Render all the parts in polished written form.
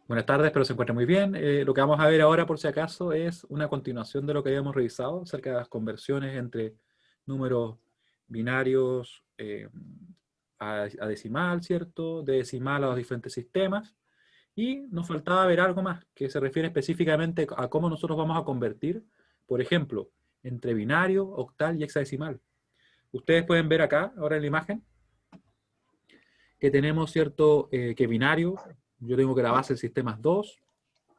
Buenas tardes, espero se encuentre muy bien. Lo que vamos a ver ahora, por si acaso, es una continuación de lo que habíamos revisado acerca de las conversiones entre números binarios a decimal, ¿cierto? De decimal a los diferentes sistemas. Y nos faltaba ver algo más, que se refiere específicamente a cómo nosotros vamos a convertir, por ejemplo, entre binario, octal y hexadecimal. Ustedes pueden ver acá, ahora en la imagen, que tenemos, ¿cierto? Que binario, yo tengo que la base del sistema es 2,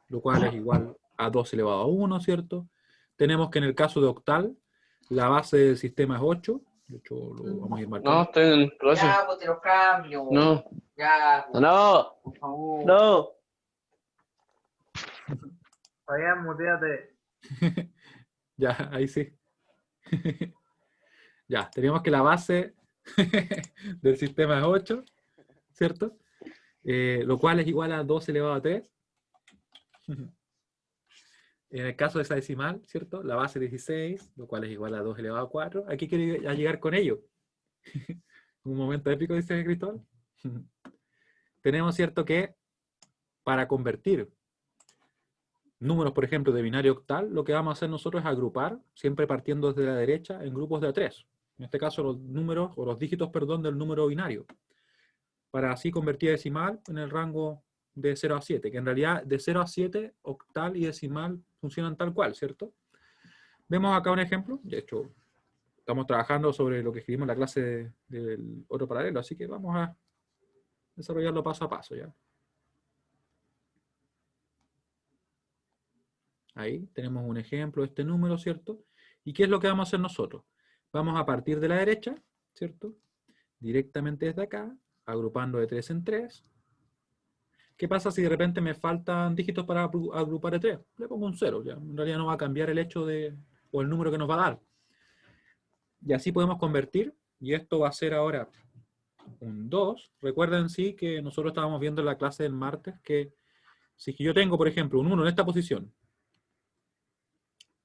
lo cual es igual a 2 elevado a 1, ¿cierto? Tenemos que en el caso de octal, la base del sistema es 8. De hecho, lo vamos a ir No, marcando. estoy en clase. Ya, pues te los cambio. No, Ya, no, por favor. no. Fabián, muteate. Ya, ahí sí. Ya, tenemos que la base del sistema es 8, ¿cierto? Lo cual es igual a 2 elevado a 3. En el caso de hexadecimal, ¿cierto? La base es 16, lo cual es igual a 2 elevado a 4. Aquí quiero llegar con ello. Un momento épico, dice Cristóbal. Tenemos, ¿cierto?, que para convertir números, por ejemplo, de binario octal, lo que vamos a hacer nosotros es agrupar, siempre partiendo desde la derecha, en grupos de A3. En este caso, los números, o los dígitos, perdón, del número binario. Para así convertir a decimal en el rango de 0 a 7, que en realidad de 0 a 7, octal y decimal funcionan tal cual, ¿cierto? Vemos acá un ejemplo. De hecho, estamos trabajando sobre lo que escribimos en la clase del otro paralelo, así que vamos a desarrollarlo paso a paso, ¿ya? Ahí tenemos un ejemplo de este número, ¿cierto? ¿Y qué es lo que vamos a hacer nosotros? Vamos a partir de la derecha, ¿cierto? Directamente desde acá, agrupando de 3 en 3. ¿Qué pasa si de repente me faltan dígitos para agrupar de 3? Le pongo un 0, ya. En realidad no va a cambiar el hecho de, o el número que nos va a dar. Y así podemos convertir, y esto va a ser ahora un 2. Recuerden, sí, que nosotros estábamos viendo en la clase del martes que si yo tengo, por ejemplo, un 1 en esta posición,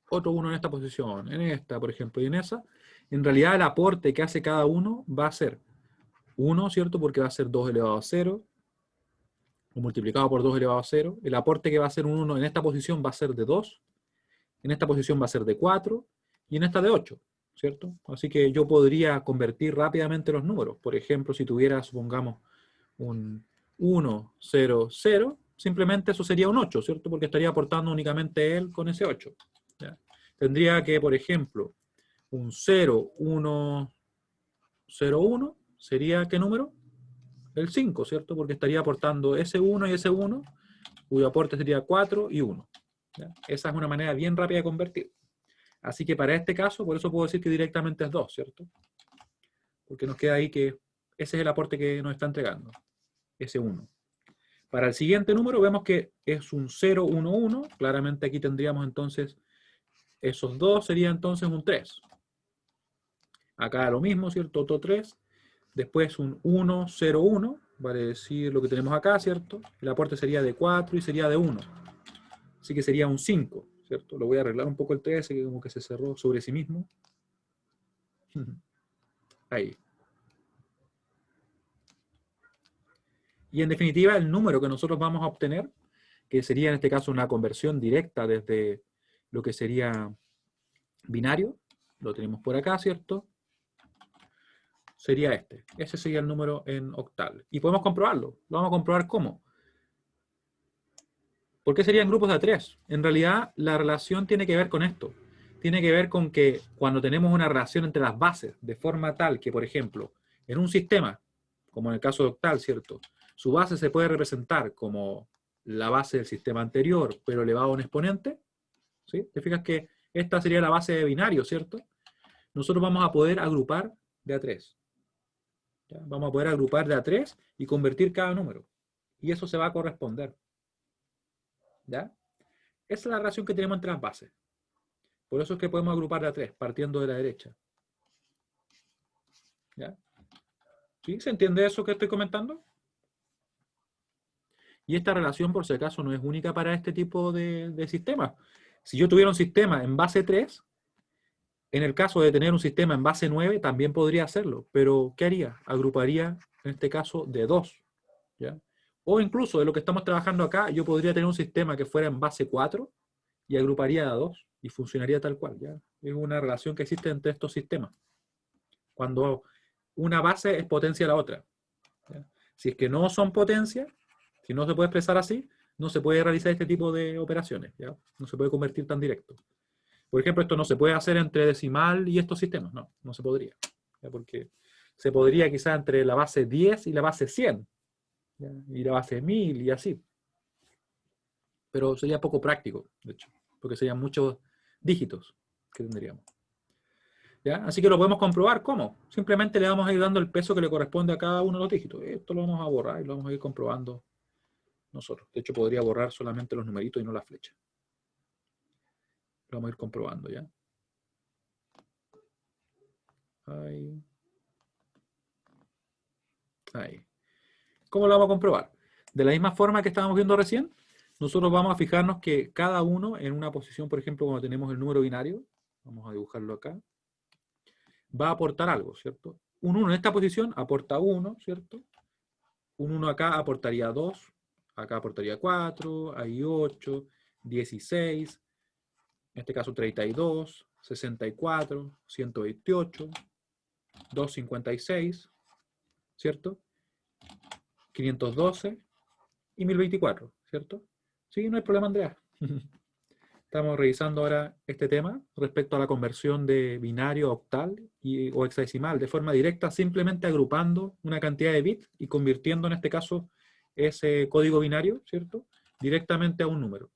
otro 1 en esta posición, en esta, por ejemplo, y en esa, en realidad el aporte que hace cada uno va a ser 1, ¿cierto? Porque va a ser 2 elevado a 0, o multiplicado por 2 elevado a 0. El aporte que va a ser un 1 en esta posición va a ser de 2, en esta posición va a ser de 4, y en esta de 8, ¿cierto? Así que yo podría convertir rápidamente los números. Por ejemplo, si tuviera, supongamos, un 1, 0, 0, simplemente eso sería un 8, ¿cierto? Porque estaría aportando únicamente él con ese 8. ¿Ya? Tendría que, por ejemplo, un 0, 1, 0, 1, ¿sería qué número? El 5, ¿cierto? Porque estaría aportando ese 1 y ese 1, cuyo aporte sería 4 y 1. ¿Ya? Esa es una manera bien rápida de convertir. Así que para este caso, por eso puedo decir que directamente es 2, ¿cierto? Porque nos queda ahí que ese es el aporte que nos está entregando, ese 1. Para el siguiente número vemos que es un 0, 1, 1. Claramente aquí tendríamos entonces, esos 2 sería entonces un 3. Acá lo mismo, ¿cierto? Otro 3. Después un 1, 0, 1. Vale decir lo que tenemos acá, ¿cierto? El aporte sería de 4 y sería de 1. Así que sería un 5, ¿cierto? Lo voy a arreglar un poco el 3, que como que se cerró sobre sí mismo. Ahí. Y en definitiva, el número que nosotros vamos a obtener, que sería en este caso una conversión directa desde lo que sería binario, lo tenemos por acá, ¿cierto? Sería este. Ese sería el número en octal. Y podemos comprobarlo. Lo vamos a comprobar ¿cómo? ¿Por qué serían grupos de 3? En realidad, la relación tiene que ver con esto. Tiene que ver con que cuando tenemos una relación entre las bases, de forma tal que, por ejemplo, en un sistema, como en el caso de octal, ¿cierto? Su base se puede representar como la base del sistema anterior, pero elevado a un exponente, ¿sí? Te fijas que esta sería la base de binario, ¿cierto? Nosotros vamos a poder agrupar de a 3. ¿Ya? Vamos a poder agrupar de a 3 y convertir cada número. Y eso se va a corresponder. ¿Ya? Esa es la relación que tenemos entre las bases. Por eso es que podemos agrupar de a 3, partiendo de la derecha. ¿Ya? ¿Sí? ¿Se entiende eso que estoy comentando? Y esta relación, por si acaso, no es única para este tipo de sistemas. Si yo tuviera un sistema en base 3, en el caso de tener un sistema en base 9, también podría hacerlo. Pero, ¿qué haría? Agruparía, en este caso, de 2. ¿Ya? O incluso de lo que estamos trabajando acá, yo podría tener un sistema que fuera en base 4 y agruparía a 2 y funcionaría tal cual. ¿Ya? Es una relación que existe entre estos sistemas. Cuando una base es potencia a la otra. ¿Ya? Si es que no son potencia, si no se puede expresar así, no se puede realizar este tipo de operaciones. ¿Ya? No se puede convertir tan directo. Por ejemplo, esto no se puede hacer entre decimal y estos sistemas. No, no se podría. ¿Ya? Porque se podría quizá entre la base 10 y la base 100. ¿Ya? Y la base 1000 y así. Pero sería poco práctico, de hecho, porque serían muchos dígitos que tendríamos. ¿Ya? Así que lo podemos comprobar. ¿Cómo? Simplemente le vamos a ir dando el peso que le corresponde a cada uno de los dígitos. Esto lo vamos a borrar y lo vamos a ir comprobando nosotros. De hecho, podría borrar solamente los numeritos y no la flecha. Lo vamos a ir comprobando, ¿ya? Ahí. Ahí. ¿Cómo lo vamos a comprobar? De la misma forma que estábamos viendo recién, nosotros vamos a fijarnos que cada uno en una posición, por ejemplo, cuando tenemos el número binario, vamos a dibujarlo acá, va a aportar algo, ¿cierto? Un 1 en esta posición aporta 1, ¿cierto? Un 1 acá aportaría 2, acá aportaría 4, ahí 8, 16, en este caso 32, 64, 128, 256, ¿cierto? 512 y 1024, ¿cierto? Sí, no hay problema, Andrea. Estamos revisando ahora este tema respecto a la conversión de binario a octal o hexadecimal de forma directa, simplemente agrupando una cantidad de bits y convirtiendo en este caso ese código binario, ¿cierto? Directamente a un número,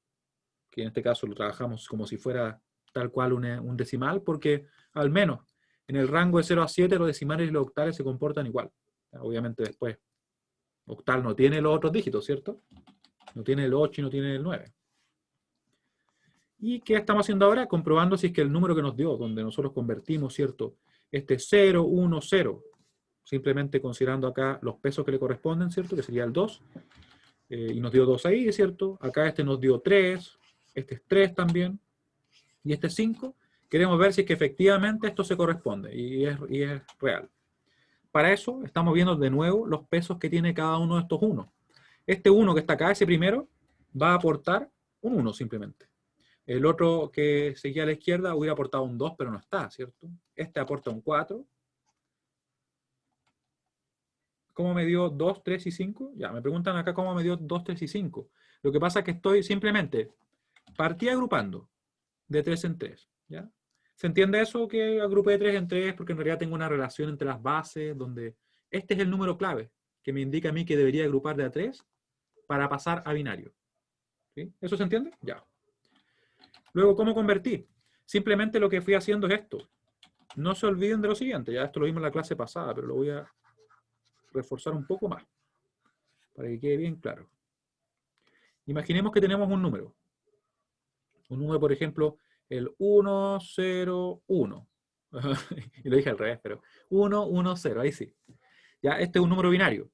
que en este caso lo trabajamos como si fuera tal cual un decimal, porque al menos en el rango de 0 a 7 los decimales y los octales se comportan igual. Obviamente después, octal no tiene los otros dígitos, ¿cierto? No tiene el 8 y no tiene el 9. ¿Y qué estamos haciendo ahora? Comprobando si es que el número que nos dio, donde nosotros convertimos, ¿cierto? Este 0, 1, 0, simplemente considerando acá los pesos que le corresponden, ¿cierto? Que sería el 2, y nos dio 2 ahí, ¿cierto? Acá este nos dio 3, este es 3 también, y este es 5. Queremos ver si es que efectivamente esto se corresponde, y es real. Para eso estamos viendo de nuevo los pesos que tiene cada uno de estos 1. Este 1 que está acá, ese primero, va a aportar un 1 simplemente. El otro que seguía a la izquierda hubiera aportado un 2, pero no está, ¿cierto? Este aporta un 4. ¿Cómo me dio 2, 3 y 5? Ya, me preguntan acá cómo me dio 2, 3 y 5. Lo que pasa es que estoy simplemente, partí agrupando de 3 en 3, ¿ya? ¿Se entiende eso que agrupé de 3 en 3? Porque en realidad tengo una relación entre las bases, donde este es el número clave, que me indica a mí que debería agrupar de a 3 para pasar a binario. ¿Sí? ¿Eso se entiende? Ya. Luego, ¿cómo convertí? Simplemente lo que fui haciendo es esto. No se olviden de lo siguiente, ya esto lo vimos en la clase pasada, pero lo voy a reforzar un poco más, para que quede bien claro. Imaginemos que tenemos un número. Un número, por ejemplo, el 101. Y lo dije al revés, pero 110, ahí sí. Ya, este es un número binario.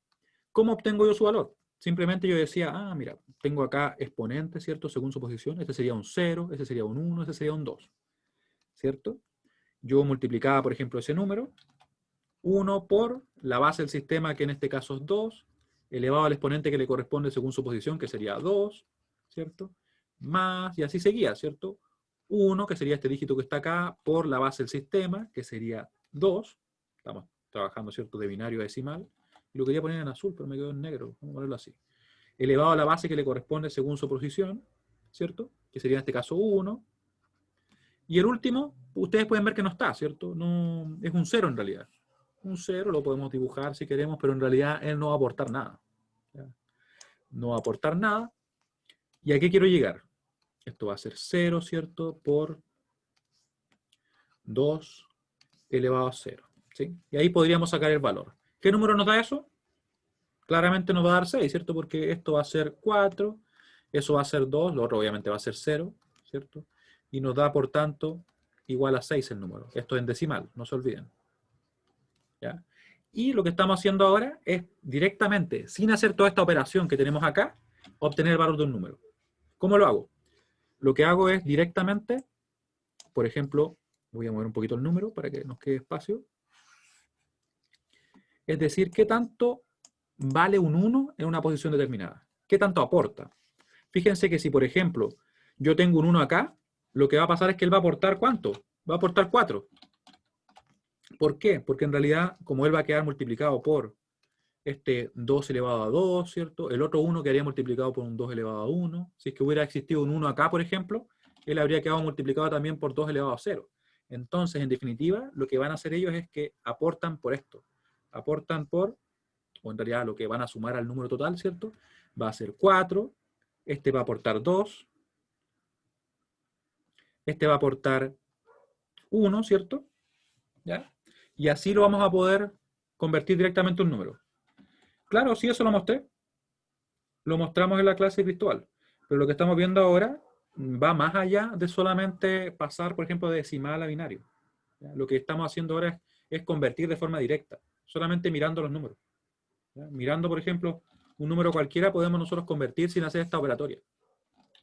¿Cómo obtengo yo su valor? Simplemente yo decía, mira, tengo acá exponentes, ¿cierto? Según su posición. Este sería un 0, este sería un 1, este sería un 2. ¿Cierto? Yo multiplicaba, por ejemplo, ese número, 1 por la base del sistema, que en este caso es 2, elevado al exponente que le corresponde según su posición, que sería 2, ¿cierto? Más, y así seguía, ¿cierto? 1, que sería este dígito que está acá, por la base del sistema, que sería 2. Estamos trabajando, ¿cierto?, de binario a decimal. Y lo quería poner en azul, pero me quedó en negro. Vamos a ponerlo así. Elevado a la base que le corresponde según su posición, ¿cierto? Que sería en este caso 1. Y el último, ustedes pueden ver que no está, ¿cierto? No, es un 0 en realidad. Un 0 lo podemos dibujar si queremos, pero en realidad él no va a aportar nada. ¿Ya? No va a aportar nada. ¿Y a qué quiero llegar? Esto va a ser 0, ¿cierto? Por 2 elevado a 0. ¿Sí? Y ahí podríamos sacar el valor. ¿Qué número nos da eso? Claramente nos va a dar 6, ¿cierto? Porque esto va a ser 4, eso va a ser 2, lo otro obviamente va a ser 0, ¿cierto? Y nos da, por tanto, igual a 6 el número. Esto es en decimal, no se olviden. ¿Ya? Y lo que estamos haciendo ahora es directamente, sin hacer toda esta operación que tenemos acá, obtener el valor de un número. ¿Cómo lo hago? Lo que hago es directamente, por ejemplo, voy a mover un poquito el número para que nos quede espacio. Es decir, ¿qué tanto vale un 1 en una posición determinada. ¿Qué tanto aporta? Fíjense que si, por ejemplo, yo tengo un 1 acá, lo que va a pasar es que él va a aportar ¿cuánto? Va a aportar 4. ¿Por qué? Porque en realidad, como él va a quedar multiplicado por este 2 elevado a 2, ¿cierto? El otro 1 quedaría multiplicado por un 2 elevado a 1. Si es que hubiera existido un 1 acá, por ejemplo, él habría quedado multiplicado también por 2 elevado a 0. Entonces, en definitiva, lo que van a hacer ellos es que aportan por esto. Aportan por, o en realidad lo que van a sumar al número total, ¿cierto? Va a ser 4, este va a aportar 2, este va a aportar 1, ¿cierto? ¿Ya? Y así lo vamos a poder convertir directamente a un número. Claro, sí, eso lo mostré. Lo mostramos en la clase virtual. Pero lo que estamos viendo ahora va más allá de solamente pasar, por ejemplo, de decimal a binario. ¿Ya? Lo que estamos haciendo ahora es convertir de forma directa, solamente mirando los números. ¿Ya? Mirando, por ejemplo, un número cualquiera, podemos nosotros convertir sin hacer esta operatoria.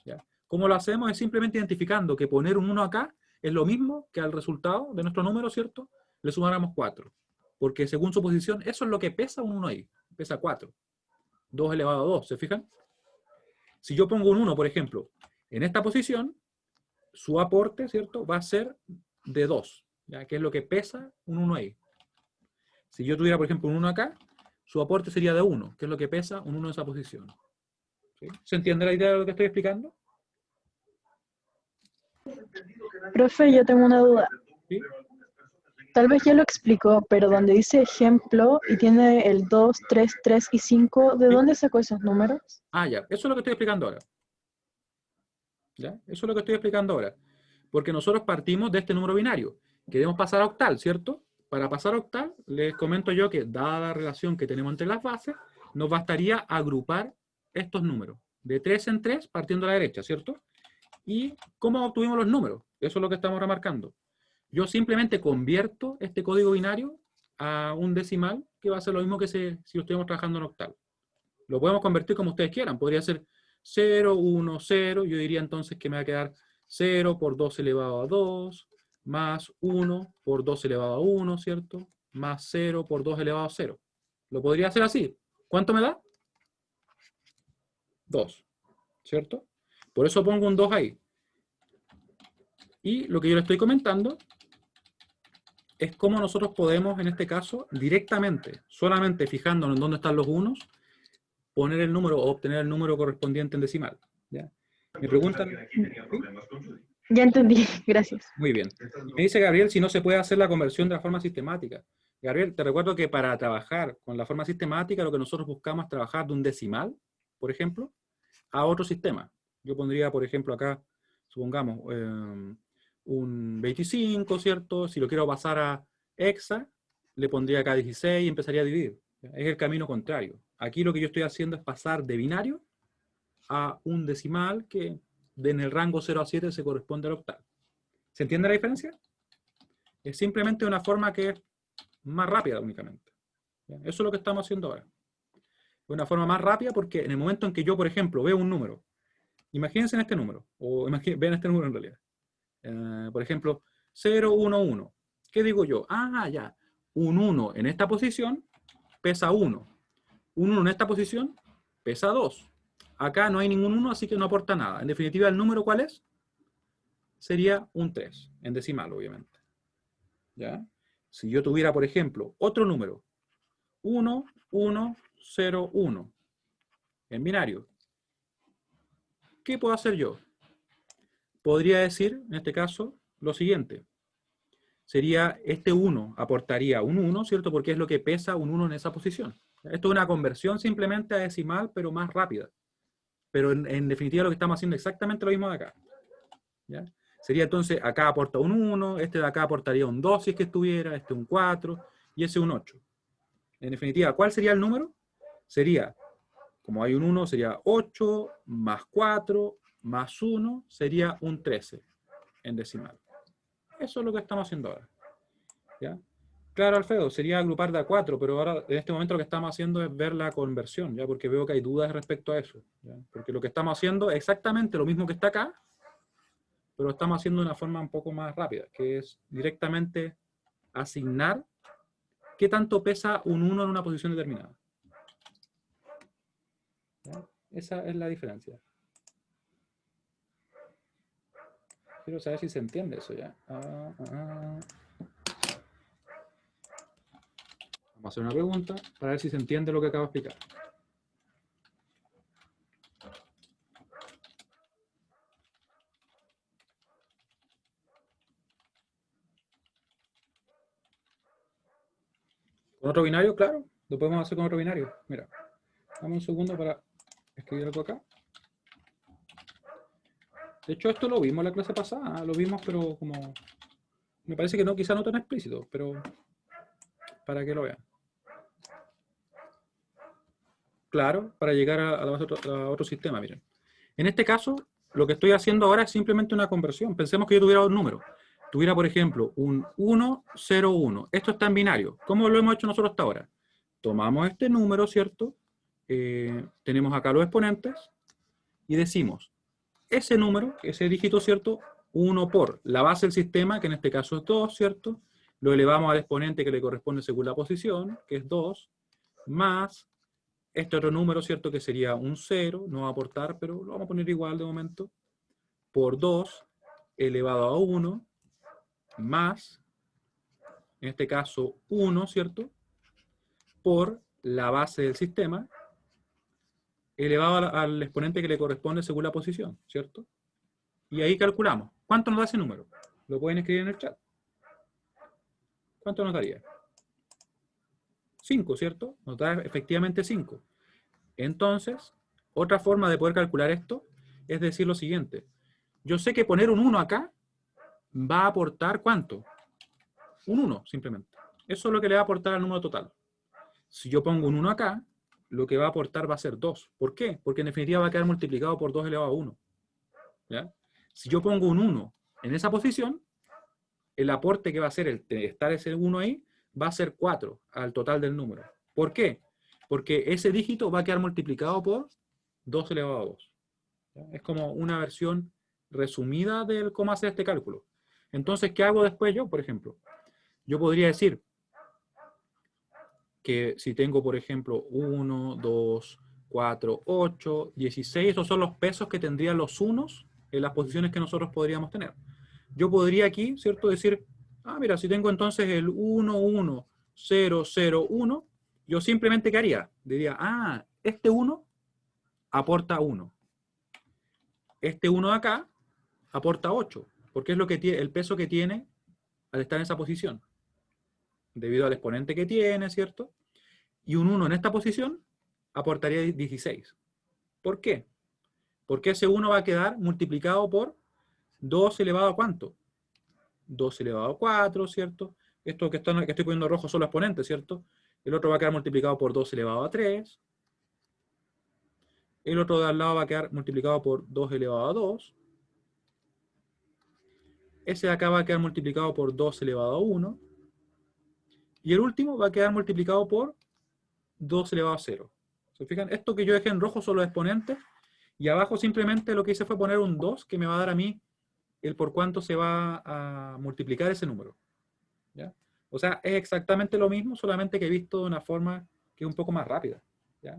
¿Ya? ¿Cómo lo hacemos? Es simplemente identificando que poner un 1 acá es lo mismo que al resultado de nuestro número, ¿cierto? Le sumáramos 4. Porque según su posición, eso es lo que pesa un 1 ahí. Pesa 4. 2 elevado a 2, ¿se fijan? Si yo pongo un 1, por ejemplo, en esta posición, su aporte, ¿cierto? Va a ser de 2, ¿ya? Que es lo que pesa un 1 ahí. Si yo tuviera, por ejemplo, un 1 acá, su aporte sería de 1, que es lo que pesa un 1 en esa posición. ¿Sí? ¿Se entiende la idea de lo que estoy explicando? Profe, yo tengo una duda. ¿Sí? Tal vez ya lo explicó, pero donde dice ejemplo y tiene el 2, 3, 3 y 5, ¿de ¿Sí? dónde sacó esos números? Ah, ya. Eso es lo que estoy explicando ahora. ¿Ya? Eso es lo que estoy explicando ahora. Porque nosotros partimos de este número binario. Queremos pasar a octal, ¿cierto? Para pasar a octal, les comento yo que, dada la relación que tenemos entre las bases, nos bastaría agrupar estos números. De 3 en 3, partiendo a la derecha, ¿cierto? ¿Y cómo obtuvimos los números? Eso es lo que estamos remarcando. Yo simplemente convierto este código binario a un decimal, que va a ser lo mismo que si estuviéramos trabajando en octal. Lo podemos convertir como ustedes quieran. Podría ser 0, 1, 0. Yo diría entonces que me va a quedar 0 por 2 elevado a 2, más 1 por 2 elevado a 1, ¿cierto? Más 0 por 2 elevado a 0. Lo podría hacer así. ¿Cuánto me da? 2, ¿cierto? Por eso pongo un 2 ahí. Y lo que yo le estoy comentando es cómo nosotros podemos, en este caso, directamente, solamente fijándonos en dónde están los unos, poner el número o obtener el número correspondiente en decimal. ¿Ya? Me preguntan... ¿Sí? Ya entendí, gracias. Muy bien. Me dice Gabriel si no se puede hacer la conversión de la forma sistemática. Gabriel, te recuerdo que para trabajar con la forma sistemática lo que nosotros buscamos es trabajar de un decimal, por ejemplo, a otro sistema. Yo pondría, por ejemplo, acá, supongamos, un 25, ¿cierto? Si lo quiero pasar a hexa, le pondría acá 16 y empezaría a dividir. Es el camino contrario. Aquí lo que yo estoy haciendo es pasar de binario a un decimal que en el rango 0 a 7 se corresponde al octal. ¿Se entiende la diferencia? Es simplemente una forma que es más rápida únicamente. Eso es lo que estamos haciendo ahora. Una forma más rápida porque en el momento en que yo, por ejemplo, veo un número, imagínense en este número, o vean este número en realidad. Por ejemplo, 0, 1, 1. ¿Qué digo yo? Ah, ya. Un 1 en esta posición pesa 1. Un 1 en esta posición pesa 2. Acá no hay ningún 1, así que no aporta nada. En definitiva, ¿el número cuál es? Sería un 3, en decimal, obviamente. ¿Ya? Si yo tuviera, por ejemplo, otro número, 1, 1, 0, 1, en binario, ¿qué puedo hacer yo? Podría decir, en este caso, lo siguiente. Sería, este 1 aportaría un 1, ¿cierto? Porque es lo que pesa un 1 en esa posición. Esto es una conversión simplemente a decimal, pero más rápida. Pero en definitiva lo que estamos haciendo es exactamente lo mismo de acá. ¿Ya? Sería entonces, acá aporta un 1, este de acá aportaría un 2 si es que estuviera, este un 4, y ese un 8. En definitiva, ¿cuál sería el número? Sería, como hay un 1, sería 8 más 4 más 1, sería un 13 en decimal. Eso es lo que estamos haciendo ahora. ¿Ya? Claro, Alfredo, sería agrupar de a 4, pero ahora en este momento lo que estamos haciendo es ver la conversión, ¿ya? Porque veo que hay dudas respecto a eso. ¿Ya? Porque lo que estamos haciendo es exactamente lo mismo que está acá, pero lo estamos haciendo de una forma un poco más rápida, que es directamente asignar qué tanto pesa un 1 en una posición determinada. ¿Ya? Esa es la diferencia. Quiero saber si se entiende eso ya. Vamos a hacer una pregunta para ver si se entiende lo que acabo de explicar. ¿Con otro binario? Claro, lo podemos hacer con otro binario. Mira, dame un segundo para escribir algo acá. De hecho, esto lo vimos en la clase pasada, lo vimos, pero como... Me parece que no, quizá no tan explícito, pero para que lo vean. Claro, para llegar a otro sistema, miren. En este caso, lo que estoy haciendo ahora es simplemente una conversión. Pensemos que yo tuviera un número. Tuviera, por ejemplo, un 1, 0, 1. Esto está en binario. ¿Cómo lo hemos hecho nosotros hasta ahora? Tomamos este número, ¿cierto? Tenemos acá los exponentes y decimos, ese número, ese dígito, ¿cierto? 1 por la base del sistema, que en este caso es 2, ¿cierto? Lo elevamos al exponente que le corresponde según la posición, que es 2, más este otro número, ¿cierto? Que sería un 0, no va a aportar, pero lo vamos a poner igual de momento, por 2 elevado a 1, más, en este caso, 1, ¿cierto? Por la base del sistema, elevado al exponente que le corresponde según la posición, ¿cierto? Y ahí calculamos. ¿Cuánto nos da ese número? Lo pueden escribir en el chat. ¿Cuánto nos daría? 5, ¿cierto? Nos da efectivamente 5. Entonces, otra forma de poder calcular esto es decir lo siguiente. Yo sé que poner un 1 acá va a aportar ¿cuánto? Un 1, simplemente. Eso es lo que le va a aportar al número total. Si yo pongo un 1 acá, lo que va a aportar va a ser 2. ¿Por qué? Porque en definitiva va a quedar multiplicado por 2 elevado a 1. ¿Ya? Si yo pongo un 1 en esa posición, el aporte que va a ser el estar ese 1 ahí, va a ser 4 al total del número. ¿Por qué? Porque ese dígito va a quedar multiplicado por 2 elevado a 2. ¿Ya? Es como una versión resumida de cómo hacer este cálculo. Entonces, ¿qué hago después yo, por ejemplo? Yo podría decir que si tengo, por ejemplo, 1, 2, 4, 8, 16, esos son los pesos que tendrían los unos en las posiciones que nosotros podríamos tener. Yo podría aquí, ¿cierto? Decir, mira, si tengo entonces el 1, 1, 0, 0, 1, yo simplemente, ¿qué haría? Diría, este 1 aporta 1. Este 1 de acá aporta 8, porque es lo que tiene, el peso que tiene al estar en esa posición, debido al exponente que tiene, ¿cierto? Y un 1 en esta posición aportaría 16. ¿Por qué? Porque ese 1 va a quedar multiplicado por 2 elevado a ¿cuánto? 2 elevado a 4, ¿cierto? Esto que estoy poniendo rojo son los exponentes, ¿cierto? El otro va a quedar multiplicado por 2 elevado a 3. El otro de al lado va a quedar multiplicado por 2 elevado a 2. Ese de acá va a quedar multiplicado por 2 elevado a 1. Y el último va a quedar multiplicado por 2 elevado a 0. ¿Se fijan? Esto que yo dejé en rojo son los exponentes. Y abajo simplemente lo que hice fue poner un 2 que me va a dar a mí el por cuánto se va a multiplicar ese número. ¿Ya? O sea, es exactamente lo mismo, solamente que he visto de una forma que es un poco más rápida. ¿Ya?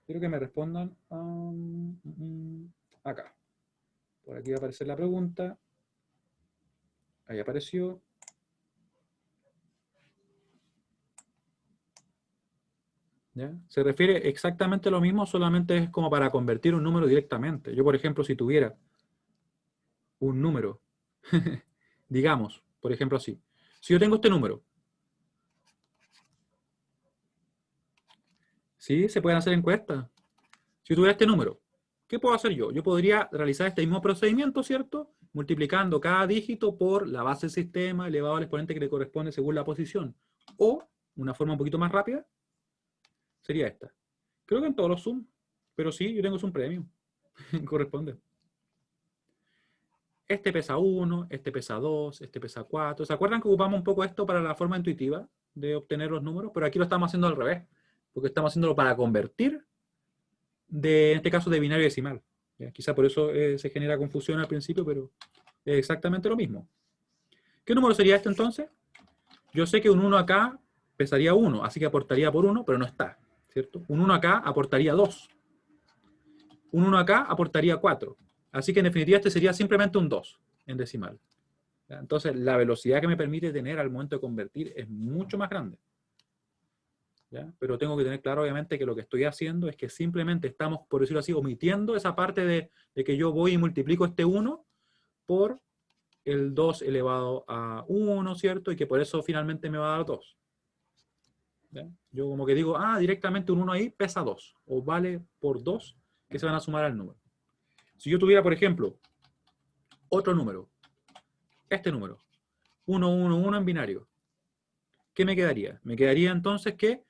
Quiero que me respondan acá. Por aquí va a aparecer la pregunta. Ahí apareció. ¿Ya? Se refiere exactamente a lo mismo, solamente es como para convertir un número directamente. Yo, por ejemplo, si tuviera un número, digamos, por ejemplo así, si yo tengo este número, ¿sí? Se pueden hacer encuestas. Si yo tuviera este número, ¿qué puedo hacer yo? Yo podría realizar este mismo procedimiento, ¿cierto? Multiplicando cada dígito por la base del sistema elevado al exponente que le corresponde según la posición. O, una forma un poquito más rápida, sería esta. Creo que en todos los Zoom, pero sí, yo tengo Zoom Premium. Corresponde. Este pesa 1, este pesa 2, este pesa 4. ¿Se acuerdan que ocupamos un poco esto para la forma intuitiva de obtener los números? Pero aquí lo estamos haciendo al revés, porque estamos haciéndolo para convertir, en este caso de binario decimal. ¿Ya? Quizá por eso se genera confusión al principio, pero es exactamente lo mismo. ¿Qué número sería este entonces? Yo sé que un 1 acá pesaría 1, así que aportaría por 1, pero no está, ¿cierto? Un 1 acá aportaría 2. Un 1 acá aportaría 4. Así que en definitiva este sería simplemente un 2 en decimal. ¿Ya? Entonces la velocidad que me permite tener al momento de convertir es mucho más grande. ¿Ya? Pero tengo que tener claro obviamente que lo que estoy haciendo es que simplemente estamos, por decirlo así, omitiendo esa parte de que yo voy y multiplico este 1 por el 2 elevado a 1, ¿cierto? Y que por eso finalmente me va a dar 2. ¿Ya? Yo como que digo, directamente un 1 ahí pesa 2, o vale por 2 que se van a sumar al número. Si yo tuviera, por ejemplo, otro número, este número, 1, 1, 1 en binario, ¿qué me quedaría? Me quedaría entonces que,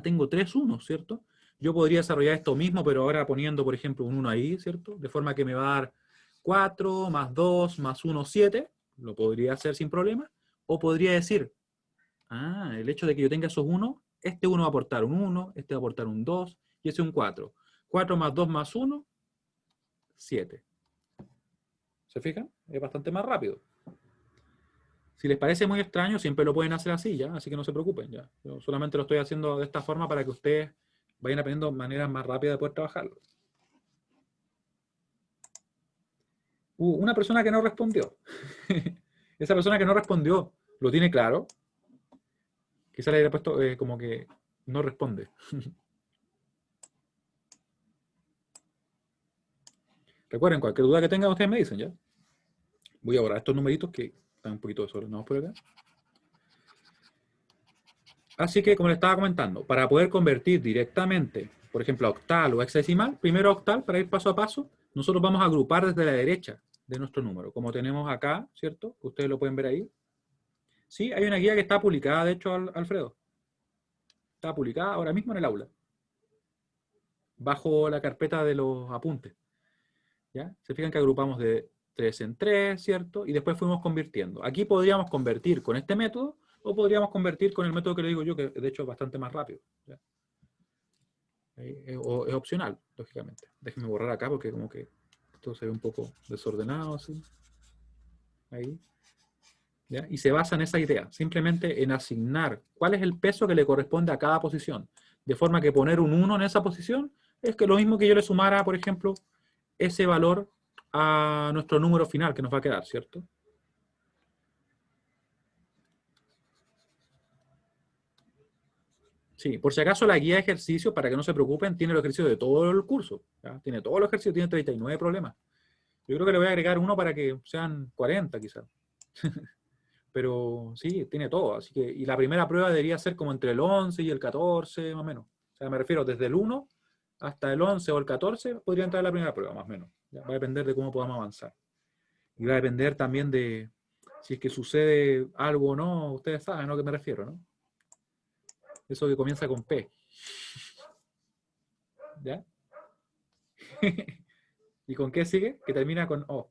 tengo 3 unos, ¿cierto? Yo podría desarrollar esto mismo, pero ahora poniendo, por ejemplo, un 1 ahí, ¿cierto? De forma que me va a dar 4 más 2 más 1, 7, lo podría hacer sin problema, o podría decir, el hecho de que yo tenga esos 1, este 1 va a aportar un 1, este va a aportar un 2, y ese un 4. 4 más 2 más 1, 7. ¿Se fijan? Es bastante más rápido. Si les parece muy extraño, siempre lo pueden hacer así, ¿ya? Así que no se preocupen, ¿ya? Yo solamente lo estoy haciendo de esta forma para que ustedes vayan aprendiendo maneras más rápidas de poder trabajarlo. Una persona que no respondió. Esa persona que no respondió, ¿lo tiene claro? Quizá le haya puesto como que no responde. Recuerden, cualquier duda que tengan, ustedes me dicen, ¿ya? Voy a borrar estos numeritos que están un poquito desordenados por acá. Así que, como les estaba comentando, para poder convertir directamente, por ejemplo, a octal o hexadecimal, primero a octal, para ir paso a paso, nosotros vamos a agrupar desde la derecha de nuestro número, como tenemos acá, ¿cierto? Ustedes lo pueden ver ahí. Sí, hay una guía que está publicada, de hecho, Alfredo. Está publicada ahora mismo en el aula, bajo la carpeta de los apuntes. ¿Ya? Se fijan que agrupamos de 3 en 3, ¿cierto? Y después fuimos convirtiendo. Aquí podríamos convertir con este método, o podríamos convertir con el método que le digo yo, que de hecho es bastante más rápido. ¿Ya? Es opcional, lógicamente. Déjenme borrar acá porque como que esto se ve un poco desordenado así. Ahí. ¿Ya? Y se basa en esa idea, simplemente en asignar cuál es el peso que le corresponde a cada posición. De forma que poner un 1 en esa posición es que lo mismo que yo le sumara, por ejemplo, ese valor a nuestro número final que nos va a quedar, ¿cierto? Sí, por si acaso la guía de ejercicios, para que no se preocupen, tiene los ejercicios de todo el curso. ¿Ya? Tiene todos los ejercicios, tiene 39 problemas. Yo creo que le voy a agregar uno para que sean 40 quizás. Pero sí, tiene todo. Así que, y la primera prueba debería ser como entre el 11 y el 14, más o menos. O sea, me refiero desde el 1 hasta el 11 o el 14, podría entrar la primera prueba, más o menos. ¿Ya? Va a depender de cómo podamos avanzar. Y va a depender también de si es que sucede algo o no. Ustedes saben a lo que me refiero, ¿no? Eso que comienza con P. ¿Ya? ¿Y con qué sigue? Que termina con O.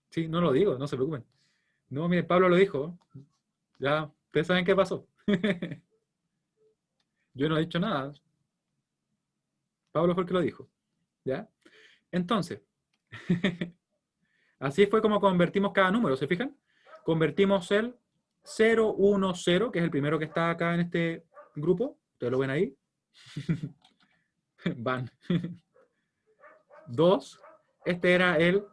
Sí, no lo digo, no se preocupen. No, mire, Pablo lo dijo. Ya, ustedes saben qué pasó. Yo no he dicho nada. Pablo fue el que lo dijo. ¿Ya? Entonces, así fue como convertimos cada número, ¿se fijan? Convertimos el 0, 1, 0, que es el primero que está acá en este grupo. Ustedes lo ven ahí. Van. 2. Este era el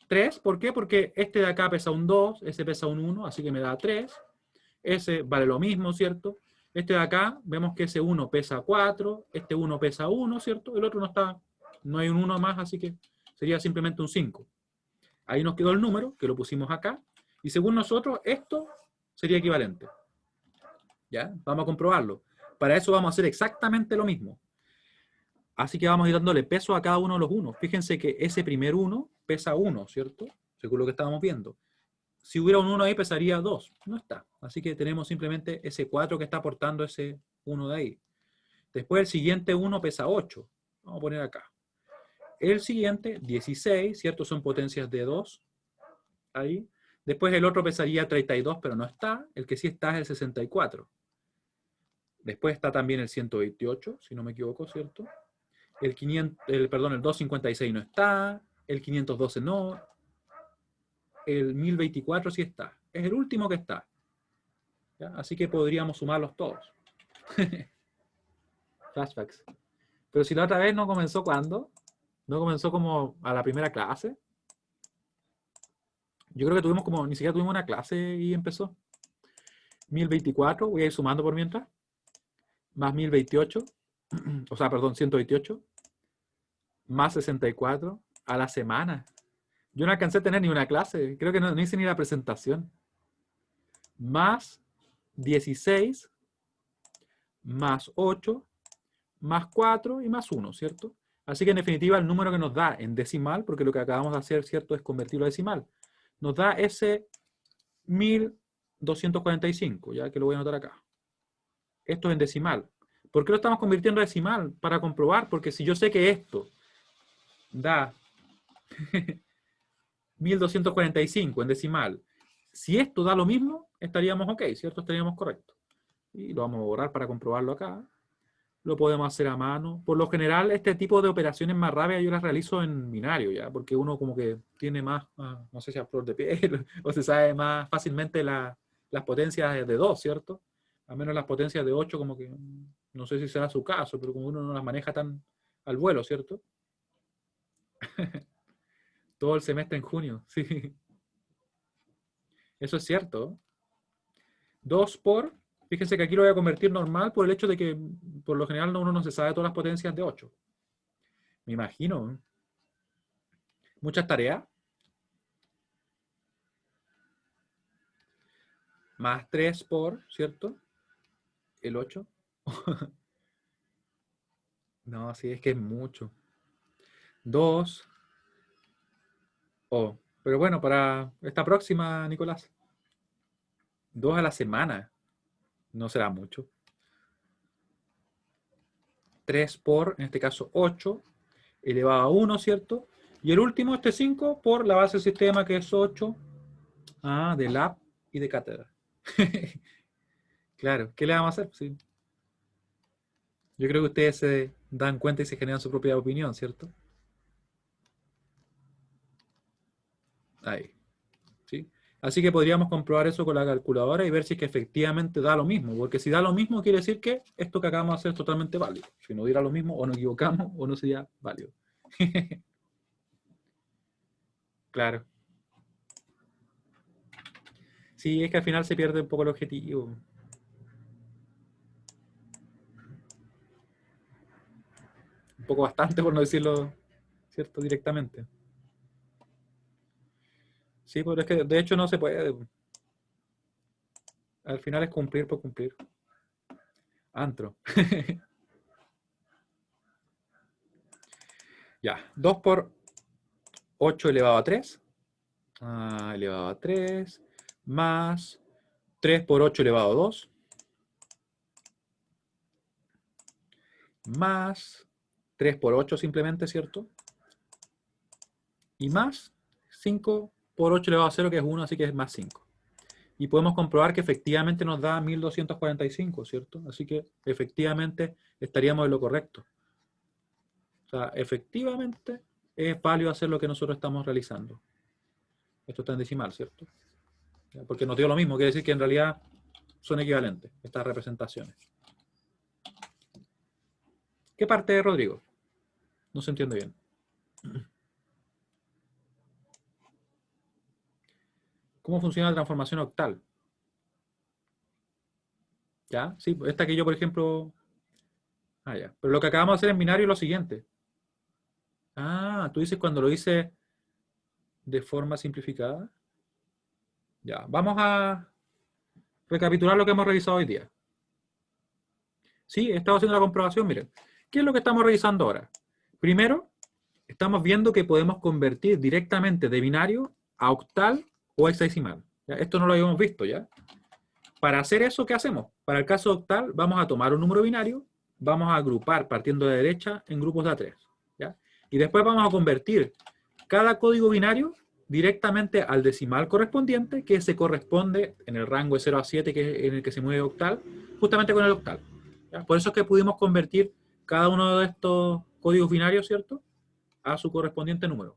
3. ¿Por qué? Porque este de acá pesa un 2, ese pesa un 1, así que me da 3. Ese vale lo mismo, ¿cierto? Este de acá, vemos que ese 1 pesa 4, este 1 pesa 1, ¿cierto? El otro no está, no hay un 1 más, así que sería simplemente un 5. Ahí nos quedó el número, que lo pusimos acá, y según nosotros, esto sería equivalente. ¿Ya? Vamos a comprobarlo. Para eso vamos a hacer exactamente lo mismo. Así que vamos a ir dándole peso a cada uno de los unos. Fíjense que ese primer 1 pesa 1, ¿cierto? Según lo que estábamos viendo. Si hubiera un 1 ahí, pesaría 2. No está. Así que tenemos simplemente ese 4 que está aportando ese 1 de ahí. Después el siguiente 1 pesa 8. Vamos a poner acá. El siguiente, 16, ¿cierto? Son potencias de 2. Ahí. Después el otro pesaría 32, pero no está. El que sí está es el 64. Después está también el 128, si no me equivoco, ¿cierto? El 256 no está. El 512 no. El 1024 sí está. Es el último que está. ¿Ya? Así que podríamos sumarlos todos. Flashbacks. Pero si la otra vez no comenzó, ¿cuándo? ¿No comenzó como a la primera clase? Yo creo que tuvimos como, ni siquiera tuvimos una clase y empezó. 1024, voy a ir sumando por mientras. Más 1028, o sea, perdón, 128. Más 64 a la semana. Yo no alcancé a tener ni una clase, creo que no hice ni la presentación. Más 16, más 8, más 4 y más 1, ¿cierto? Así que en definitiva el número que nos da en decimal, porque lo que acabamos de hacer, ¿cierto?, es convertirlo a decimal, nos da ese 1245, ya que lo voy a anotar acá. Esto es en decimal. ¿Por qué lo estamos convirtiendo a decimal? Para comprobar, porque si yo sé que esto da 1245 en decimal, si esto da lo mismo, estaríamos ok, ¿cierto? Estaríamos correctos. Y lo vamos a borrar para comprobarlo acá. Lo podemos hacer a mano. Por lo general, este tipo de operaciones más rápidas yo las realizo en binario, ¿ya? Porque uno como que tiene más, no sé si a flor de piel, o se sabe más fácilmente las potencias de 2, ¿cierto? Al menos las potencias de 8 como que, no sé si será su caso, pero como uno no las maneja tan al vuelo, ¿cierto? Todo el semestre en junio, sí. Eso es cierto. 2 por, fíjense que aquí lo voy a convertir normal por el hecho de que por lo general uno no se sabe todas las potencias de 8. Me imagino. Muchas tareas. Más 3 por, ¿cierto? El 8. No, sí, es que es mucho. 2. Oh, pero bueno, para esta próxima, Nicolás. 2 a la semana. No será mucho. 3 por, en este caso 8, elevado a 1, ¿cierto? Y el último, este 5, por la base del sistema, que es 8, de lab y de cátedra. Claro, ¿qué le vamos a hacer? Sí. Yo creo que ustedes se dan cuenta y se generan su propia opinión, ¿cierto? Ahí. ¿Sí? Así que podríamos comprobar eso con la calculadora y ver si es que efectivamente da lo mismo. Porque si da lo mismo, quiere decir que esto que acabamos de hacer es totalmente válido. Si no diera lo mismo, o nos equivocamos, o no sería válido. Claro. Sí, es que al final se pierde un poco el objetivo. Un poco bastante, por no decirlo, ¿cierto? Directamente. Sí, pero es que de hecho no se puede. Al final es cumplir por cumplir. Antro. Ya, 2 por 8 elevado a 3. Elevado a 3. Más 3 por 8 elevado a 2. Más 3 por 8 simplemente, ¿cierto? Y más 5 por 8 elevado a 0, que es 1, así que es más 5. Y podemos comprobar que efectivamente nos da 1245, ¿cierto? Así que efectivamente estaríamos en lo correcto. O sea, efectivamente es válido hacer lo que nosotros estamos realizando. Esto está en decimal, ¿cierto? Porque nos dio lo mismo, quiere decir que en realidad son equivalentes estas representaciones. ¿Qué parte, Rodrigo? No se entiende bien. ¿Cómo funciona la transformación octal? ¿Ya? Sí, esta que yo, por ejemplo... ya. Pero lo que acabamos de hacer en binario es lo siguiente. Tú dices cuando lo hice de forma simplificada. Ya, vamos a recapitular lo que hemos revisado hoy día. Sí, he estado haciendo la comprobación, miren. ¿Qué es lo que estamos revisando ahora? Primero, estamos viendo que podemos convertir directamente de binario a octal o a hexadecimal. ¿Ya? Esto no lo habíamos visto, ¿ya? Para hacer eso, ¿qué hacemos? Para el caso octal, vamos a tomar un número binario, vamos a agrupar partiendo de derecha en grupos de A3, ¿ya? Y después vamos a convertir cada código binario directamente al decimal correspondiente, que se corresponde en el rango de 0 a 7, que es en el que se mueve octal, justamente con el octal. ¿Ya? Por eso es que pudimos convertir cada uno de estos códigos binarios, ¿cierto?, a su correspondiente número.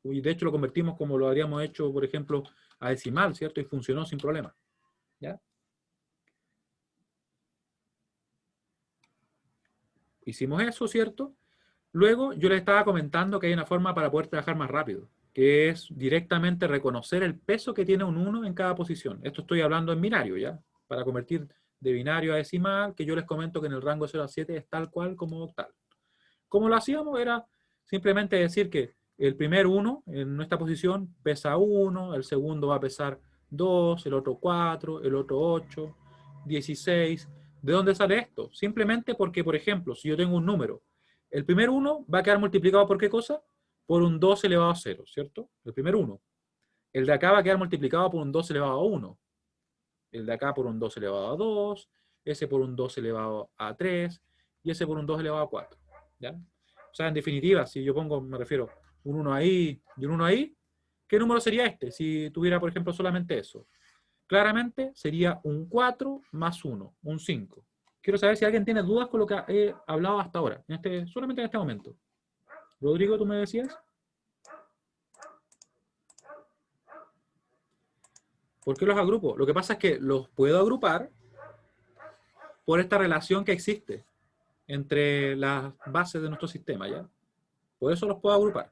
Y de hecho lo convertimos como lo habríamos hecho, por ejemplo, a decimal, ¿cierto? Y funcionó sin problema. ¿Ya? hicimos eso, ¿cierto? Luego yo les estaba comentando que hay una forma para poder trabajar más rápido, que es directamente reconocer el peso que tiene un 1 en cada posición. Esto estoy hablando en binario, ¿ya? Para convertir de binario a decimal, que yo les comento que en el rango 0 a 7 es tal cual como octal. Como lo hacíamos era simplemente decir que el primer 1 en nuestra posición pesa 1, el segundo va a pesar 2, el otro 4, el otro 8, 16. ¿De dónde sale esto? Simplemente porque, por ejemplo, si yo tengo un número, el primer 1 va a quedar multiplicado por ¿qué cosa? Por un 2 elevado a 0, ¿cierto? El primer 1. El de acá va a quedar multiplicado por un 2 elevado a 1. El de acá por un 2 elevado a 2, ese por un 2 elevado a 3 y ese por un 2 elevado a 4. ¿Ya? O sea, en definitiva, si yo pongo, me refiero, un 1 ahí y un 1 ahí, ¿qué número sería este? Si tuviera, por ejemplo, solamente eso. Claramente sería un 4 más 1, un 5. Quiero saber si alguien tiene dudas con lo que he hablado hasta ahora, solamente en este momento. Rodrigo, ¿tú me decías? ¿Por qué los agrupo? Lo que pasa es que los puedo agrupar por esta relación que existe entre las bases de nuestro sistema, ¿ya? Por eso los puedo agrupar.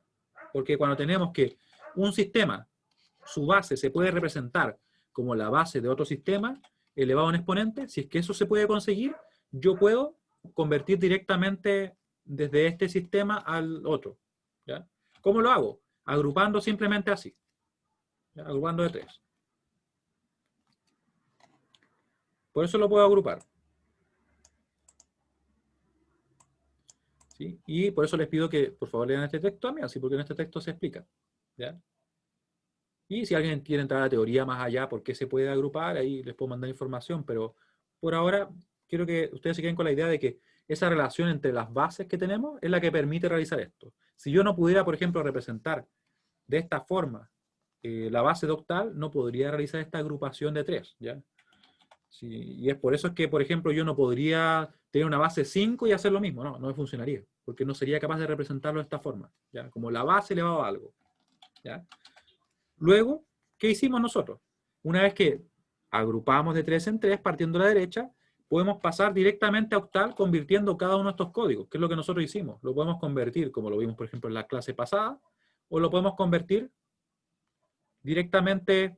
Porque cuando tenemos que un sistema, su base se puede representar como la base de otro sistema elevado a un exponente, si es que eso se puede conseguir, yo puedo convertir directamente desde este sistema al otro. ¿Ya? ¿Cómo lo hago? Agrupando simplemente así. ¿Ya? Agrupando de 3. Por eso lo puedo agrupar. ¿Sí? Y por eso les pido que por favor lean este texto también, así porque en este texto se explica. ¿Ya? Y si alguien quiere entrar a la teoría más allá, por qué se puede agrupar, ahí les puedo mandar información, pero por ahora quiero que ustedes se queden con la idea de que esa relación entre las bases que tenemos es la que permite realizar esto. Si yo no pudiera, por ejemplo, representar de esta forma la base de octal, no podría realizar esta agrupación de 3, ¿ya? Sí, y es por eso es que, por ejemplo, yo no podría tener una base 5 y hacer lo mismo, no me funcionaría, porque no sería capaz de representarlo de esta forma, ¿ya? Como la base elevado a algo, ¿ya? Luego, ¿qué hicimos nosotros? Una vez que agrupamos de 3 en 3, partiendo de la derecha, podemos pasar directamente a octal convirtiendo cada uno de estos códigos, que es lo que nosotros hicimos. Lo podemos convertir, como lo vimos, por ejemplo, en la clase pasada, o lo podemos convertir directamente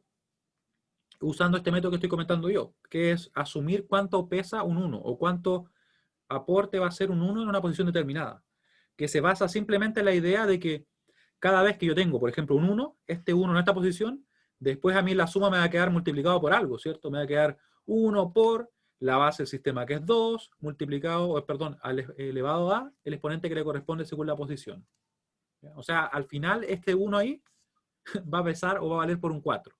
usando este método que estoy comentando yo, que es asumir cuánto pesa un 1, o cuánto aporte va a ser un 1 en una posición determinada, que se basa simplemente en la idea de que cada vez que yo tengo, por ejemplo, un 1, este 1 en esta posición, después a mí la suma me va a quedar multiplicado por algo, ¿cierto? Me va a quedar 1 por la base del sistema, que es 2, multiplicado, perdón, elevado a el exponente que le corresponde según la posición. ¿Ya? O sea, al final este 1 ahí va a pesar o va a valer por un 4.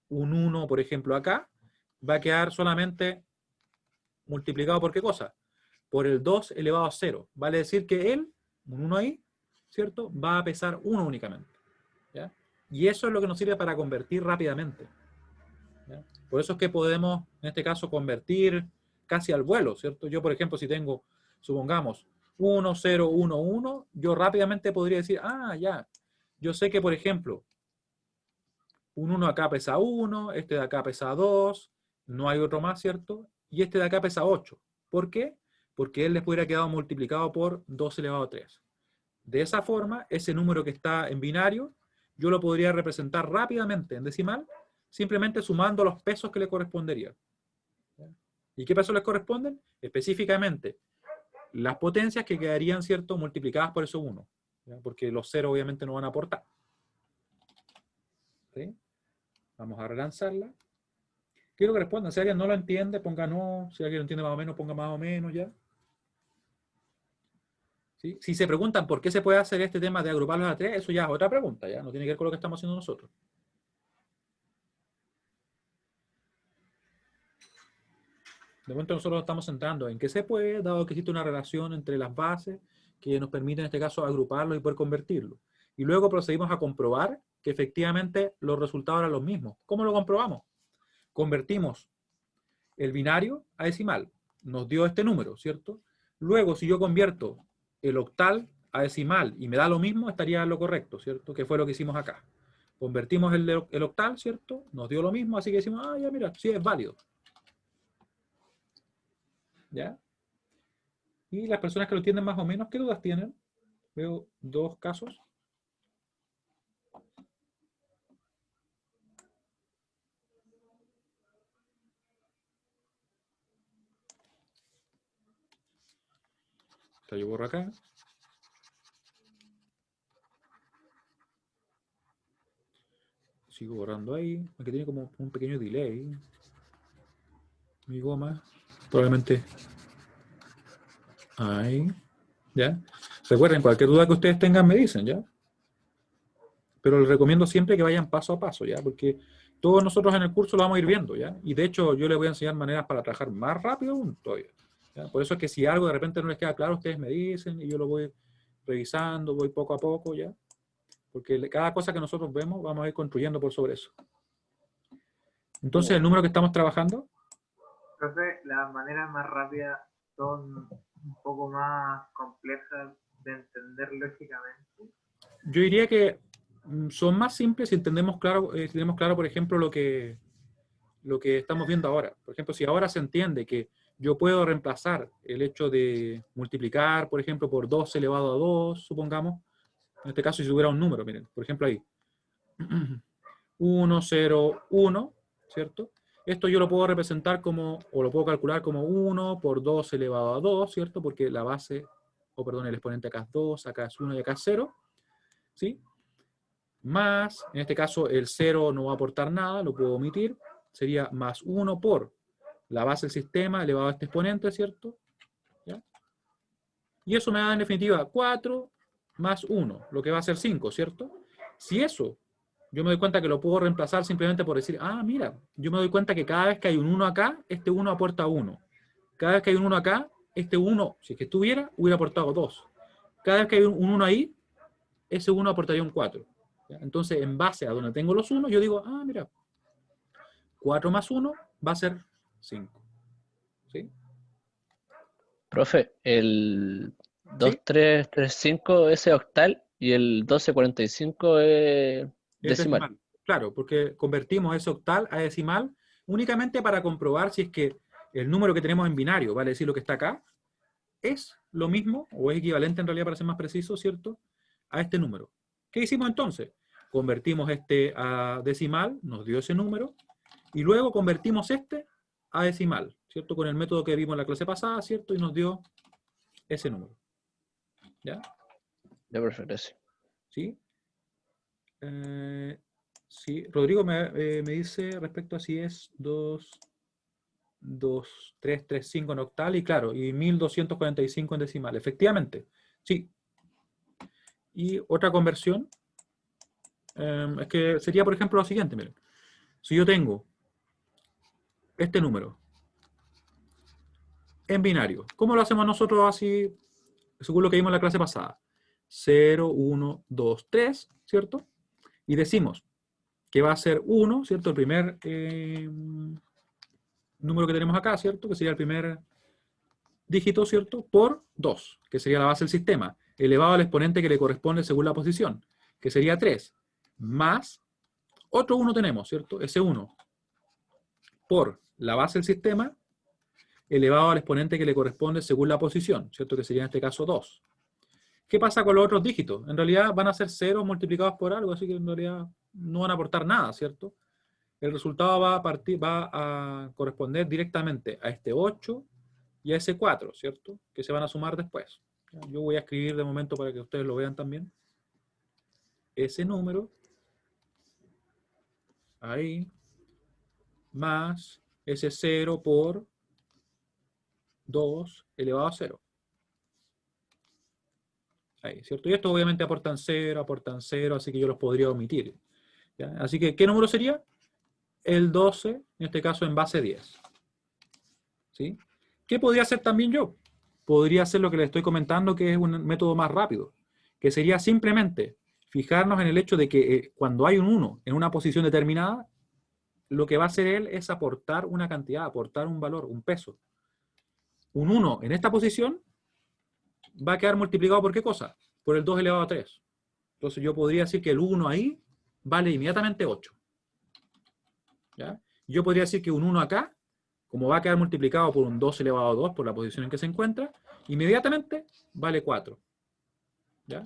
Un 1, por ejemplo, acá, va a quedar solamente multiplicado por ¿qué cosa? Por el 2 elevado a 0. Vale decir que él, un 1 ahí, ¿cierto? Va a pesar 1 únicamente. ¿Ya? Y eso es lo que nos sirve para convertir rápidamente. ¿Ya? Por eso es que podemos, en este caso, convertir casi al vuelo, ¿cierto? Yo, por ejemplo, si tengo, supongamos, 1, 0, 1, 1, yo rápidamente podría decir, ah, ya, yo sé que, por ejemplo, un 1 acá pesa 1, este de acá pesa 2, no hay otro más, ¿cierto? Y este de acá pesa 8. ¿Por qué? Porque él les hubiera quedado multiplicado por 2 elevado a 3. De esa forma, ese número que está en binario, yo lo podría representar rápidamente en decimal, simplemente sumando los pesos que le correspondería. ¿Y qué pesos les corresponden? Específicamente, las potencias que quedarían, ¿cierto?, multiplicadas por eso 1. ¿Ya? Porque los ceros obviamente no van a aportar. ¿Sí? Vamos a relanzarla. Quiero que respondan. Si alguien no lo entiende, ponga no. Si alguien lo entiende más o menos, ponga más o menos, ¿ya? ¿Sí? Si se preguntan por qué se puede hacer este tema de agruparlos a 3, eso ya es otra pregunta, ¿ya? No tiene que ver con lo que estamos haciendo nosotros. De momento nosotros estamos centrando en qué se puede, dado que existe una relación entre las bases que nos permite en este caso agruparlos y poder convertirlos. Y luego procedimos a comprobar que efectivamente los resultados eran los mismos. ¿Cómo lo comprobamos? Convertimos el binario a decimal. Nos dio este número, ¿cierto? Luego, si yo convierto el octal a decimal y me da lo mismo, estaría lo correcto, ¿cierto? Que fue lo que hicimos acá. Convertimos el octal, ¿cierto? Nos dio lo mismo, así que decimos, ah, ya mira, sí es válido. ¿Ya? Y las personas que lo entienden más o menos, ¿qué dudas tienen? Veo dos casos. Yo borro acá. Sigo borrando ahí. Aquí tiene como un pequeño delay. Mi goma. Probablemente. Ahí. ¿Ya? Recuerden, cualquier duda que ustedes tengan me dicen, ¿ya? Pero les recomiendo siempre que vayan paso a paso, ¿ya? Porque todos nosotros en el curso lo vamos a ir viendo, ¿ya? Y de hecho yo les voy a enseñar maneras para trabajar más rápido aún todavía, ¿ya? Por eso es que si algo de repente no les queda claro, ustedes me dicen y yo lo voy revisando, voy poco a poco, ¿ya? Porque cada cosa que nosotros vemos vamos a ir construyendo por sobre eso. Entonces, el número que estamos trabajando... Profe, las maneras más rápidas son un poco más complejas de entender lógicamente. Yo diría que son más simples si entendemos claro, tenemos claro, por ejemplo, lo que estamos viendo ahora. Por ejemplo, si ahora se entiende que yo puedo reemplazar el hecho de multiplicar, por ejemplo, por 2 elevado a 2, supongamos, en este caso si hubiera un número, miren, por ejemplo ahí, 1, 0, 1, ¿cierto? Esto yo lo puedo representar como, o lo puedo calcular como 1 por 2 elevado a 2, ¿cierto? Porque la base, o perdón, el exponente acá es 2, acá es 1 y acá es 0, ¿sí? Más, en este caso el 0 no va a aportar nada, lo puedo omitir, sería más 1 por la base del sistema elevado a este exponente, ¿cierto? ¿Ya? Y eso me da en definitiva 4 más 1, lo que va a ser 5, ¿cierto? Si eso, yo me doy cuenta que lo puedo reemplazar simplemente por decir, ah, mira, yo me doy cuenta que cada vez que hay un 1 acá, este 1 aporta 1. Cada vez que hay un 1 acá, este 1, si es que estuviera, hubiera aportado 2. Cada vez que hay un 1 ahí, ese 1 aportaría un 4. ¿Ya? Entonces, en base a donde tengo los 1, yo digo, ah, mira, 4 más 1 va a ser 5. ¿Sí? Profe, el ¿Sí? 2335 es octal y el 1245 es Es decimal. decimal. Claro, porque convertimos ese octal a decimal únicamente para comprobar si es que el número que tenemos en binario, vale decir lo que está acá, es lo mismo, o es equivalente en realidad para ser más preciso, ¿cierto? A este número. ¿Qué hicimos entonces? Convertimos este a decimal, nos dio ese número, y luego convertimos este a decimal, ¿cierto? Con el método que vimos en la clase pasada, ¿cierto? Y nos dio ese número. ¿Ya? Ya, perfecto, sí. ¿Sí? Sí, Rodrigo me dice respecto a si es 2335 en octal y claro, y 1245 en decimal. Efectivamente, sí. Y otra conversión es que sería, por ejemplo, lo siguiente, miren. Si yo tengo este número en binario, ¿cómo lo hacemos nosotros así, según lo que vimos en la clase pasada? 0, 1, 2, 3, ¿cierto? Y decimos que va a ser 1, ¿cierto? El primer número que tenemos acá, ¿cierto? Que sería el primer dígito, ¿cierto? Por 2, que sería la base del sistema, elevado al exponente que le corresponde según la posición, que sería 3, más otro 1 tenemos, ¿cierto? Ese 1 por la base del sistema, elevado al exponente que le corresponde según la posición, ¿cierto? Que sería en este caso 2. ¿Qué pasa con los otros dígitos? En realidad van a ser ceros multiplicados por algo, así que en realidad no van a aportar nada, ¿cierto? El resultado va a corresponder directamente a este 8 y a ese 4, ¿cierto? Que se van a sumar después. Yo voy a escribir de momento para que ustedes lo vean también. Ese número, ahí, más ese 0 por 2 elevado a 0. Ahí, ¿cierto? Y esto obviamente aportan 0, así que yo los podría omitir. ¿Ya? Así que, ¿qué número sería? El 12, en este caso en base 10. ¿Sí? ¿Qué podría hacer también yo? Podría hacer lo que les estoy comentando, que es un método más rápido, que sería simplemente fijarnos en el hecho de que cuando hay un 1 en una posición determinada, lo que va a hacer él es aportar una cantidad, aportar un valor, un peso. Un 1 en esta posición va a quedar multiplicado por ¿qué cosa? Por el 2 elevado a 3. Entonces yo podría decir que el 1 ahí vale inmediatamente 8. ¿Ya? Yo podría decir que un 1 acá como va a quedar multiplicado por un 2 elevado a 2 por la posición en que se encuentra, inmediatamente vale 4. ¿Ya?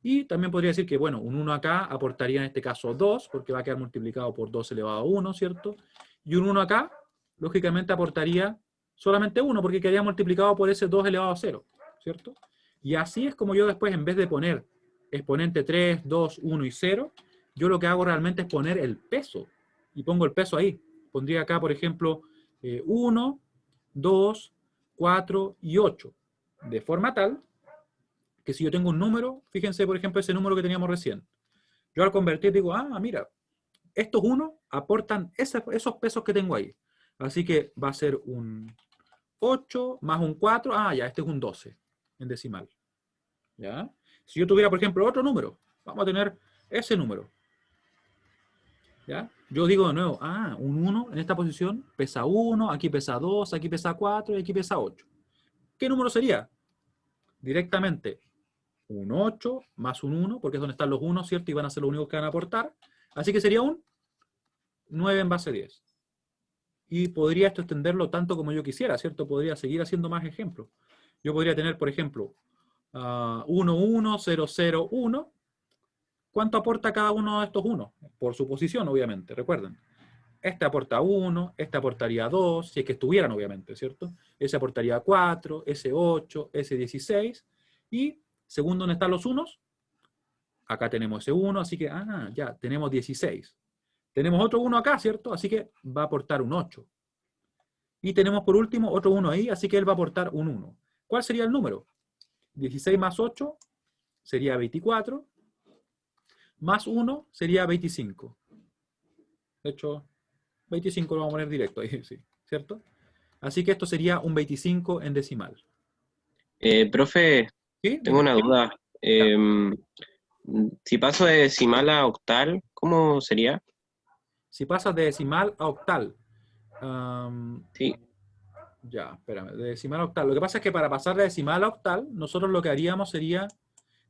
Y también podría decir que, bueno, un 1 acá aportaría en este caso 2, porque va a quedar multiplicado por 2 elevado a 1, ¿cierto? Y un 1 acá, lógicamente, aportaría solamente 1, porque quedaría multiplicado por ese 2 elevado a 0, ¿cierto? Y así es como yo después, en vez de poner exponente 3, 2, 1 y 0, yo lo que hago realmente es poner el peso. Y pongo el peso ahí. Pondría acá, por ejemplo, 1, 2, 4 y 8. De forma tal que si yo tengo un número, fíjense, por ejemplo, ese número que teníamos recién. Yo al convertir digo, ah, mira, estos 1 aportan esos pesos que tengo ahí. Así que va a ser un 8 más un 4. Ah, ya, este es un 12 en decimal. ¿Ya? Si yo tuviera, por ejemplo, otro número, vamos a tener ese número. ¿Ya? Yo digo de nuevo, ah, un 1 en esta posición pesa 1, aquí pesa 2, aquí pesa 4 y aquí pesa 8. ¿Qué número sería? Directamente un 8 más un 1, porque es donde están los 1, ¿cierto? Y van a ser los únicos que van a aportar. Así que sería un 9 en base 10. Y podría esto extenderlo tanto como yo quisiera, ¿cierto? Podría seguir haciendo más ejemplos. Yo podría tener, por ejemplo, 1, 1, 0, 0, 1. ¿Cuánto aporta cada uno de estos 1? Por su posición, obviamente, recuerden. Este aporta 1, este aportaría 2, si es que estuvieran, obviamente, ¿cierto? Ese aportaría 4, ese 8, ese 16. Y, según donde están los unos, acá tenemos ese 1, así que, ya, tenemos 16. Tenemos otro 1 acá, ¿cierto? Así que va a aportar un 8. Y tenemos por último otro 1 ahí, así que él va a aportar un 1. ¿Cuál sería el número? 16 más 8 sería 24. Más 1 sería 25. De hecho, 25 lo vamos a poner directo ahí, sí, ¿cierto? Así que esto sería un 25 en decimal. Profe, ¿Sí? tengo una duda. Ya. Si paso de decimal a octal, ¿cómo sería? Si pasas de decimal a octal. Sí. Ya, espérame, de decimal a octal. Lo que pasa es que para pasar de decimal a octal, nosotros lo que haríamos sería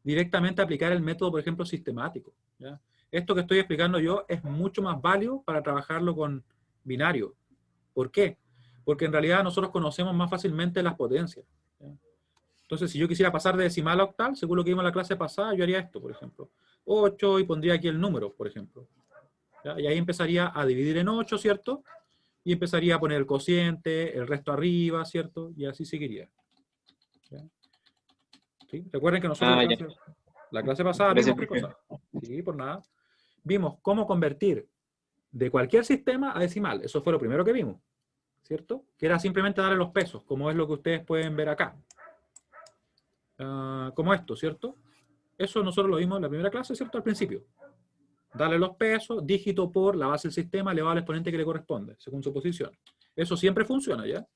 directamente aplicar el método, por ejemplo, sistemático. ¿Ya? Esto que estoy explicando yo es mucho más válido para trabajarlo con binario. ¿Por qué? Porque en realidad nosotros conocemos más fácilmente las potencias. ¿Ya? Entonces, si yo quisiera pasar de decimal a octal, según lo que vimos en la clase pasada, yo haría esto, por ejemplo. 8 y pondría aquí el número, por ejemplo. ¿Ya? Y ahí empezaría a dividir en 8, ¿cierto? Y empezaría a poner el cociente, el resto arriba, ¿cierto? Y así seguiría. ¿Ya? ¿Sí? Recuerden que nosotros Ya. la clase pasada Gracias, vimos qué profe. cosa. Sí, por nada. Vimos cómo convertir de cualquier sistema a decimal. Eso fue lo primero que vimos, ¿cierto? Que era simplemente darle los pesos, como es lo que ustedes pueden ver acá. Como esto, ¿cierto? Eso nosotros lo vimos en la primera clase, ¿cierto? Al principio. Darle los pesos, dígito por la base del sistema elevado al exponente que le corresponde, según su posición. Eso siempre funciona, ¿ya?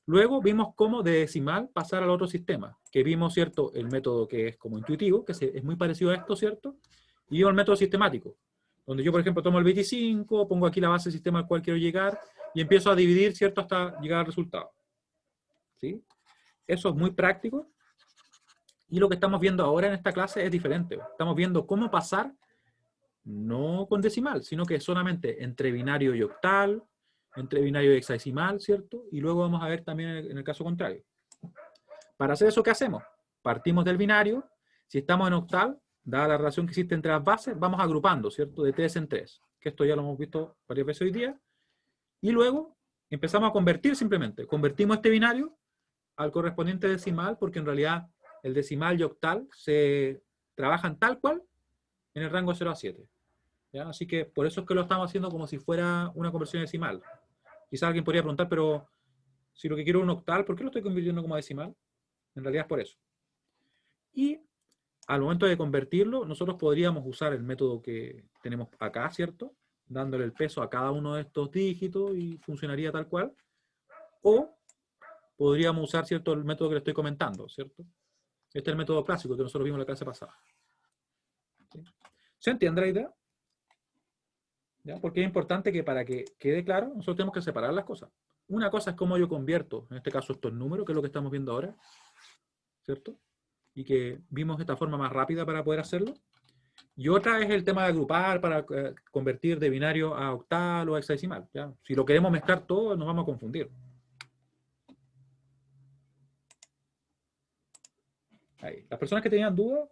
Luego vimos cómo de decimal pasar al otro sistema, que vimos, ¿cierto? El método que es como intuitivo, que es muy parecido a esto, ¿cierto? Y el método sistemático, donde yo, por ejemplo, tomo el 25, pongo aquí la base del sistema al cual quiero llegar, y empiezo a dividir, ¿cierto? Hasta llegar al resultado. ¿Sí? Eso es muy práctico. Y lo que estamos viendo ahora en esta clase es diferente. Estamos viendo cómo pasar, no con decimal, sino que solamente entre binario y octal, entre binario y hexadecimal, ¿cierto? Y luego vamos a ver también en el caso contrario. Para hacer eso, ¿qué hacemos? Partimos del binario. Si estamos en octal, dada la relación que existe entre las bases, vamos agrupando, ¿cierto? De 3 en 3. Que esto ya lo hemos visto varias veces hoy día. Y luego empezamos a convertir simplemente. Convertimos este binario al correspondiente decimal, porque en realidad el decimal y octal se trabajan tal cual en el rango 0 a 7. ¿Ya? Así que por eso es que lo estamos haciendo como si fuera una conversión decimal. Quizás alguien podría preguntar, pero si lo que quiero es un octal, ¿por qué lo estoy convirtiendo como decimal? En realidad es por eso. Y al momento de convertirlo, nosotros podríamos usar el método que tenemos acá, ¿cierto? Dándole el peso a cada uno de estos dígitos y funcionaría tal cual. O podríamos usar, ¿cierto?, el método que le estoy comentando, ¿cierto? Este es el método clásico que nosotros vimos en la clase pasada. ¿Sí? ¿Se entiende la idea? ¿Ya? Porque es importante que para que quede claro, nosotros tenemos que separar las cosas. Una cosa es cómo yo convierto, en este caso estos números, que es lo que estamos viendo ahora, ¿cierto? Y que vimos esta forma más rápida para poder hacerlo. Y otra es el tema de agrupar para convertir de binario a octal o a hexadecimal, ¿ya? Si lo queremos mezclar todo, nos vamos a confundir. Ahí. Las personas que tenían dudas,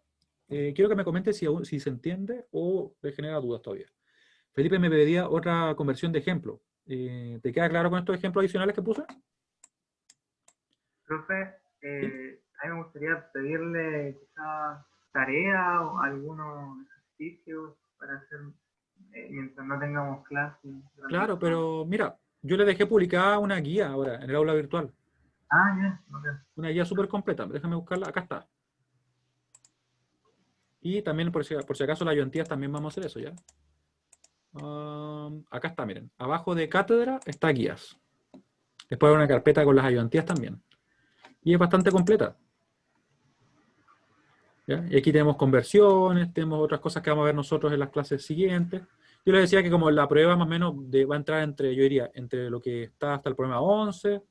quiero que me comenten si se entiende o les genera dudas todavía. Felipe me pedía otra conversión de ejemplo. ¿Te queda claro con estos ejemplos adicionales que puse? Profe, a mí me gustaría pedirle quizás tarea o algunos ejercicios para hacer mientras no tengamos clases. Claro, pero mira, yo le dejé publicada una guía ahora en el aula virtual. Ah, ya, ok. Una guía súper completa. Déjame buscarla. Acá está. Y también, por si acaso, las ayudantías también vamos a hacer eso, ¿ya? Acá está, miren. Abajo de cátedra está guías. Después hay una carpeta con las ayudantías también. Y es bastante completa. ¿Ya? Y aquí tenemos conversiones, tenemos otras cosas que vamos a ver nosotros en las clases siguientes. Yo les decía que como la prueba más o menos va a entrar entre, yo diría, entre lo que está hasta el problema 11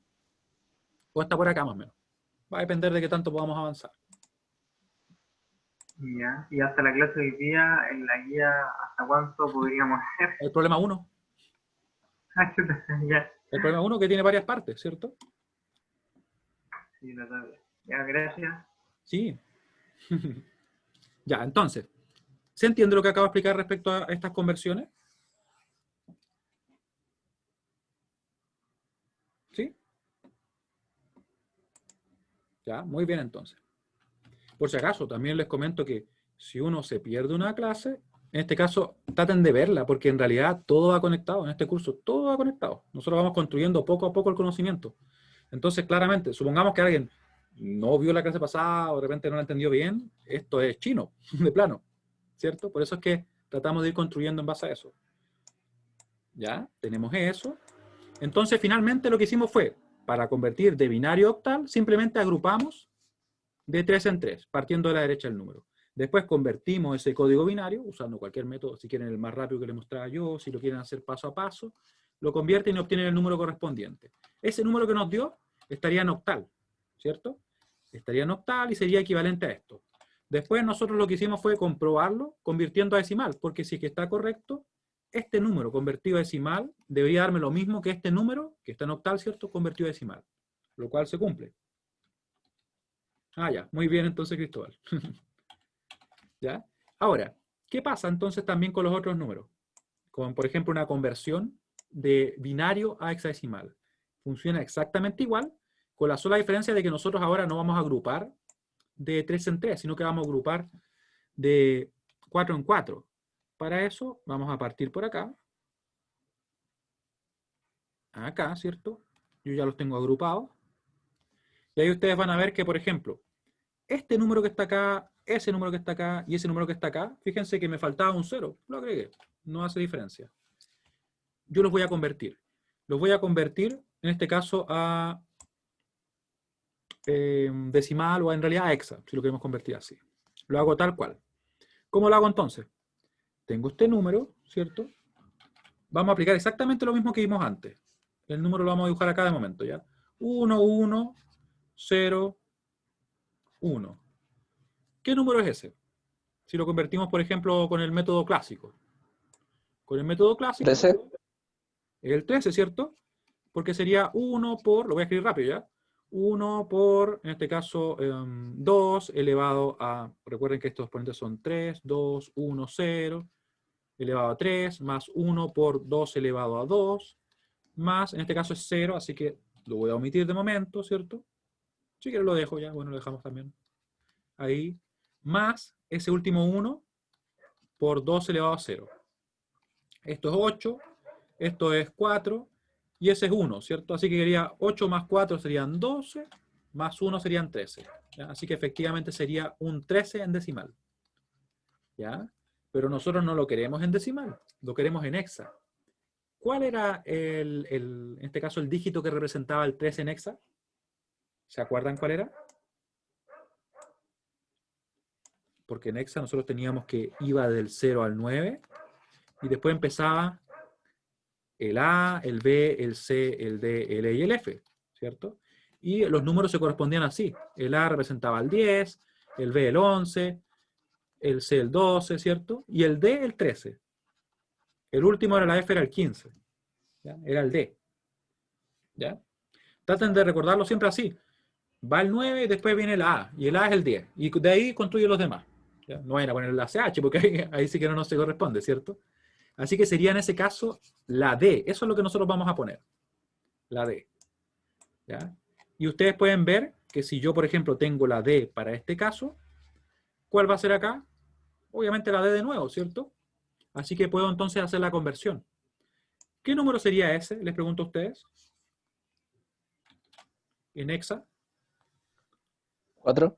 o hasta por acá más o menos. Va a depender de qué tanto podamos avanzar. Ya, y hasta la clase de hoy día, en la guía, ¿hasta cuánto podríamos hacer? El problema 1. Ya, El problema 1 que tiene varias partes, ¿cierto? sí, la tabla. Ya, gracias. Sí. Ya, entonces, ¿se entiende lo que acabo de explicar respecto a estas conversiones? ¿Sí? Ya, muy bien entonces. Por si acaso, también les comento que si uno se pierde una clase, en este caso, traten de verla, porque en realidad todo va conectado, en este curso todo va conectado. Nosotros vamos construyendo poco a poco el conocimiento. Entonces, claramente, supongamos que alguien no vio la clase pasada o de repente no la entendió bien, esto es chino, de plano, ¿cierto? Por eso es que tratamos de ir construyendo en base a eso. ¿Ya? Tenemos eso. Entonces, finalmente lo que hicimos fue, para convertir de binario a octal, simplemente agrupamos de 3 en 3, partiendo de la derecha del número. Después convertimos ese código binario, usando cualquier método, si quieren el más rápido que les mostraba yo, si lo quieren hacer paso a paso, lo convierten y obtienen el número correspondiente. Ese número que nos dio estaría en octal, ¿cierto? Estaría en octal y sería equivalente a esto. Después nosotros lo que hicimos fue comprobarlo convirtiendo a decimal, porque si es que está correcto, este número convertido a decimal debería darme lo mismo que este número, que está en octal, ¿cierto? Convertido a decimal, lo cual se cumple. Ah, ya, muy bien entonces, Cristóbal. ¿Ya? Ahora, ¿qué pasa entonces también con los otros números? Con, por ejemplo, una conversión de binario a hexadecimal. Funciona exactamente igual, con la sola diferencia de que nosotros ahora no vamos a agrupar de 3 en 3, sino que vamos a agrupar de 4 en 4. Para eso, vamos a partir por acá. Acá, ¿cierto? Yo ya los tengo agrupados. Y ahí ustedes van a ver que, por ejemplo, este número que está acá, ese número que está acá y ese número que está acá, fíjense que me faltaba un 0, lo agregué, no hace diferencia. Yo los voy a convertir. Los voy a convertir, en este caso, a decimal o en realidad a hexa, si lo queremos convertir así. Lo hago tal cual. ¿Cómo lo hago entonces? Tengo este número, ¿cierto? Vamos a aplicar exactamente lo mismo que vimos antes. El número lo vamos a dibujar acá de momento, ¿ya? 1, 1, 0, 1. ¿Qué número es ese? Si lo convertimos, por ejemplo, con el método clásico. Con el método clásico 13. es el 13, ¿cierto? Porque sería 1 por, lo voy a escribir rápido ya, 1 por, en este caso, 2 elevado a, recuerden que estos exponentes son 3, 2, 1, 0, elevado a 3, más 1 por 2 elevado a 2, más, en este caso es 0, así que lo voy a omitir de momento, ¿cierto? Si quiero lo dejo ya, bueno, lo dejamos también. Ahí, más ese último 1 por 2 elevado a 0. Esto es 8, esto es 4, y ese es 1, ¿cierto? Así que quería 8 más 4 serían 12, más 1 serían 13. ¿Ya? Así que efectivamente sería un 13 en decimal. ¿Ya? Pero nosotros no lo queremos en decimal, lo queremos en hexa. ¿Cuál era, en este caso, el dígito que representaba el 13 en hexa? ¿Se acuerdan cuál era? Porque en hexa nosotros teníamos que iba del 0 al 9, y después empezaba el A, el B, el C, el D, el E y el F, ¿cierto? Y los números se correspondían así. El A representaba el 10, el B el 11, el C el 12, ¿cierto? Y el D el 13. El último era la F, era el 15. ¿Ya? Era el D. ¿Ya? Traten de recordarlo siempre así. Va el 9 y después viene la A. Y el A es el 10. Y de ahí construye los demás. ¿Ya? No vayan a poner la CH porque ahí sí que no se corresponde, ¿cierto? Así que sería en ese caso la D. Eso es lo que nosotros vamos a poner. La D. ¿Ya? Y ustedes pueden ver que si yo, por ejemplo, tengo la D para este caso, ¿cuál va a ser acá? Obviamente la D de nuevo, ¿cierto? Así que puedo entonces hacer la conversión. ¿Qué número sería ese? Les pregunto a ustedes. En hexa. 4.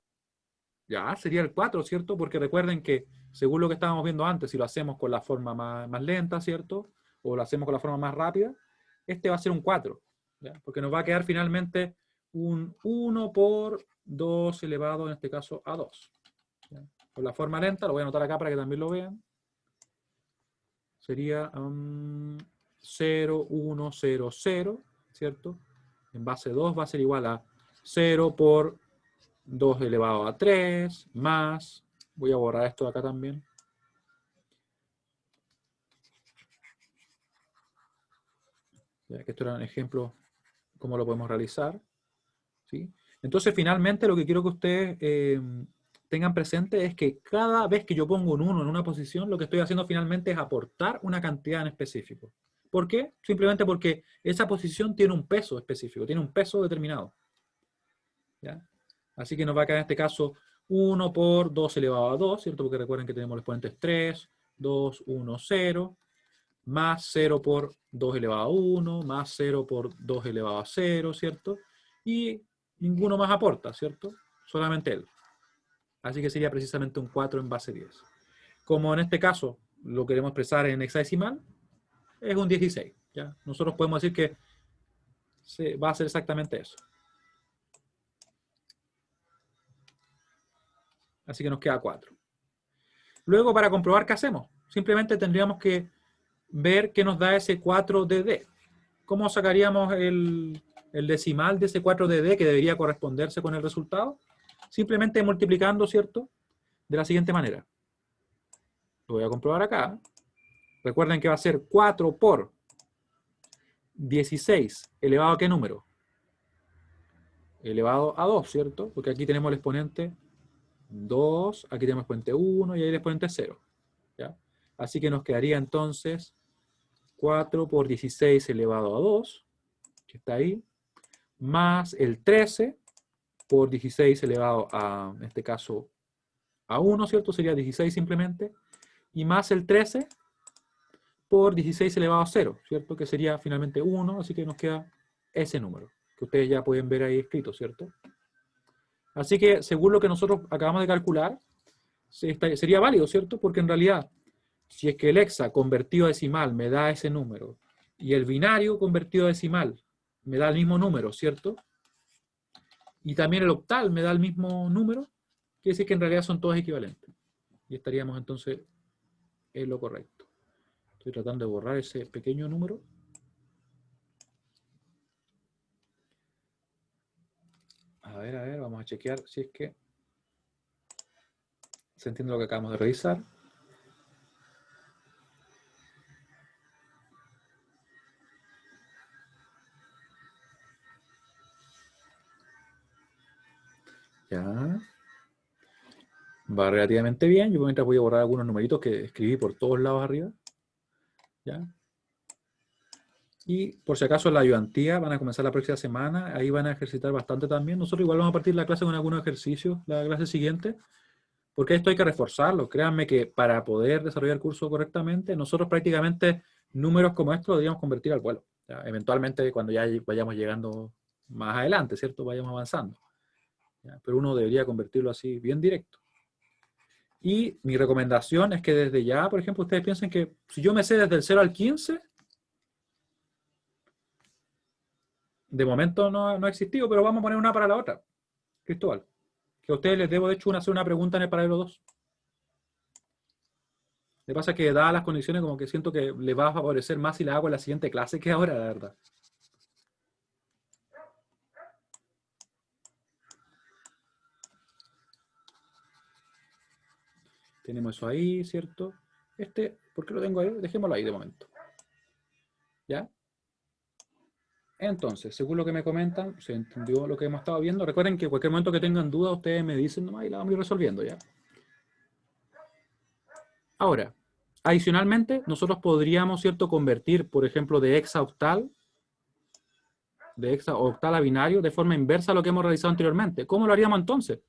Ya, sería el 4, ¿cierto? Porque recuerden que, según lo que estábamos viendo antes, si lo hacemos con la forma más lenta, ¿cierto? O lo hacemos con la forma más rápida, este va a ser un 4, ¿ya? Porque nos va a quedar finalmente un 1 por 2 elevado, en este caso, a 2. ¿Ya? Con la forma lenta, lo voy a anotar acá para que también lo vean. Sería 0, 1, 0, 0, ¿cierto? En base 2 va a ser igual a 0 por 2 elevado a 3, más, voy a borrar esto de acá también. Ya que esto era un ejemplo, cómo lo podemos realizar. ¿Sí? Entonces, finalmente, lo que quiero que ustedes tengan presente es que cada vez que yo pongo un 1 en una posición, lo que estoy haciendo finalmente es aportar una cantidad en específico. ¿Por qué? Simplemente porque esa posición tiene un peso específico, tiene un peso determinado. ¿Ya? Así que nos va a quedar en este caso 1 por 2 elevado a 2, ¿cierto? Porque recuerden que tenemos los exponentes 3, 2, 1, 0, más 0 por 2 elevado a 1, más 0 por 2 elevado a 0, ¿cierto? Y ninguno más aporta, ¿cierto? Solamente él. Así que sería precisamente un 4 en base 10. Como en este caso lo queremos expresar en hexadecimal, es un 16. ¿Ya? Nosotros podemos decir que va a ser exactamente eso. Así que nos queda 4. Luego, para comprobar qué hacemos, simplemente tendríamos que ver qué nos da ese 4 de D. ¿Cómo sacaríamos el decimal de ese 4 de D que debería corresponderse con el resultado? Simplemente multiplicando, ¿cierto? De la siguiente manera. Lo voy a comprobar acá. Recuerden que va a ser 4 por 16 elevado a ¿qué número? Elevado a 2, ¿cierto? Porque aquí tenemos el exponente 2, aquí tenemos el exponente 1 y ahí el exponente 0. ¿Ya? Así que nos quedaría entonces 4 por 16 elevado a 2, que está ahí, más el 13 por 16 elevado a, en este caso, a 1, ¿cierto? Sería 16 simplemente, y más el 13 por 16 elevado a 0, ¿cierto? Que sería finalmente 1, así que nos queda ese número, que ustedes ya pueden ver ahí escrito, ¿cierto? Así que, según lo que nosotros acabamos de calcular, sería válido, ¿cierto? Porque en realidad, si es que el hexa convertido a decimal me da ese número, y el binario convertido a decimal me da el mismo número, ¿cierto? Y también el octal me da el mismo número, quiere decir que en realidad son todos equivalentes. Y estaríamos entonces en lo correcto. Estoy tratando de borrar ese pequeño número. A ver, vamos a chequear si es que se entiende lo que acabamos de revisar. Ya. Va relativamente bien. Yo mientras voy a borrar algunos numeritos que escribí por todos lados arriba. ¿Ya? Y por si acaso la ayudantía van a comenzar la próxima semana. Ahí van a ejercitar bastante también. Nosotros igual vamos a partir la clase con algunos ejercicios la clase siguiente. Porque esto hay que reforzarlo. Créanme que para poder desarrollar el curso correctamente, nosotros prácticamente números como estos lo deberíamos convertir al vuelo. ¿Ya? Eventualmente cuando ya vayamos llegando más adelante, ¿cierto? Vayamos avanzando. ¿Ya? Pero uno debería convertirlo así bien directo. Y mi recomendación es que desde ya, por ejemplo, ustedes piensen que si yo me sé desde el 0 al 15, de momento no ha existido, pero vamos a poner una para la otra. Cristóbal, que a ustedes les debo de hecho hacer una pregunta en el paralelo 2. Me pasa que dadas las condiciones como que siento que le va a favorecer más si la hago en la siguiente clase que ahora, la verdad. Tenemos eso ahí, ¿cierto? ¿Por qué lo tengo ahí? Dejémoslo ahí de momento. ¿Ya? Entonces, según lo que me comentan, se entendió lo que hemos estado viendo. Recuerden que en cualquier momento que tengan dudas, ustedes me dicen nomás y la vamos a ir resolviendo, ¿ya? Ahora, adicionalmente, nosotros podríamos, ¿cierto?, convertir, por ejemplo, de hexaoctal a binario de forma inversa a lo que hemos realizado anteriormente. ¿Cómo lo haríamos entonces?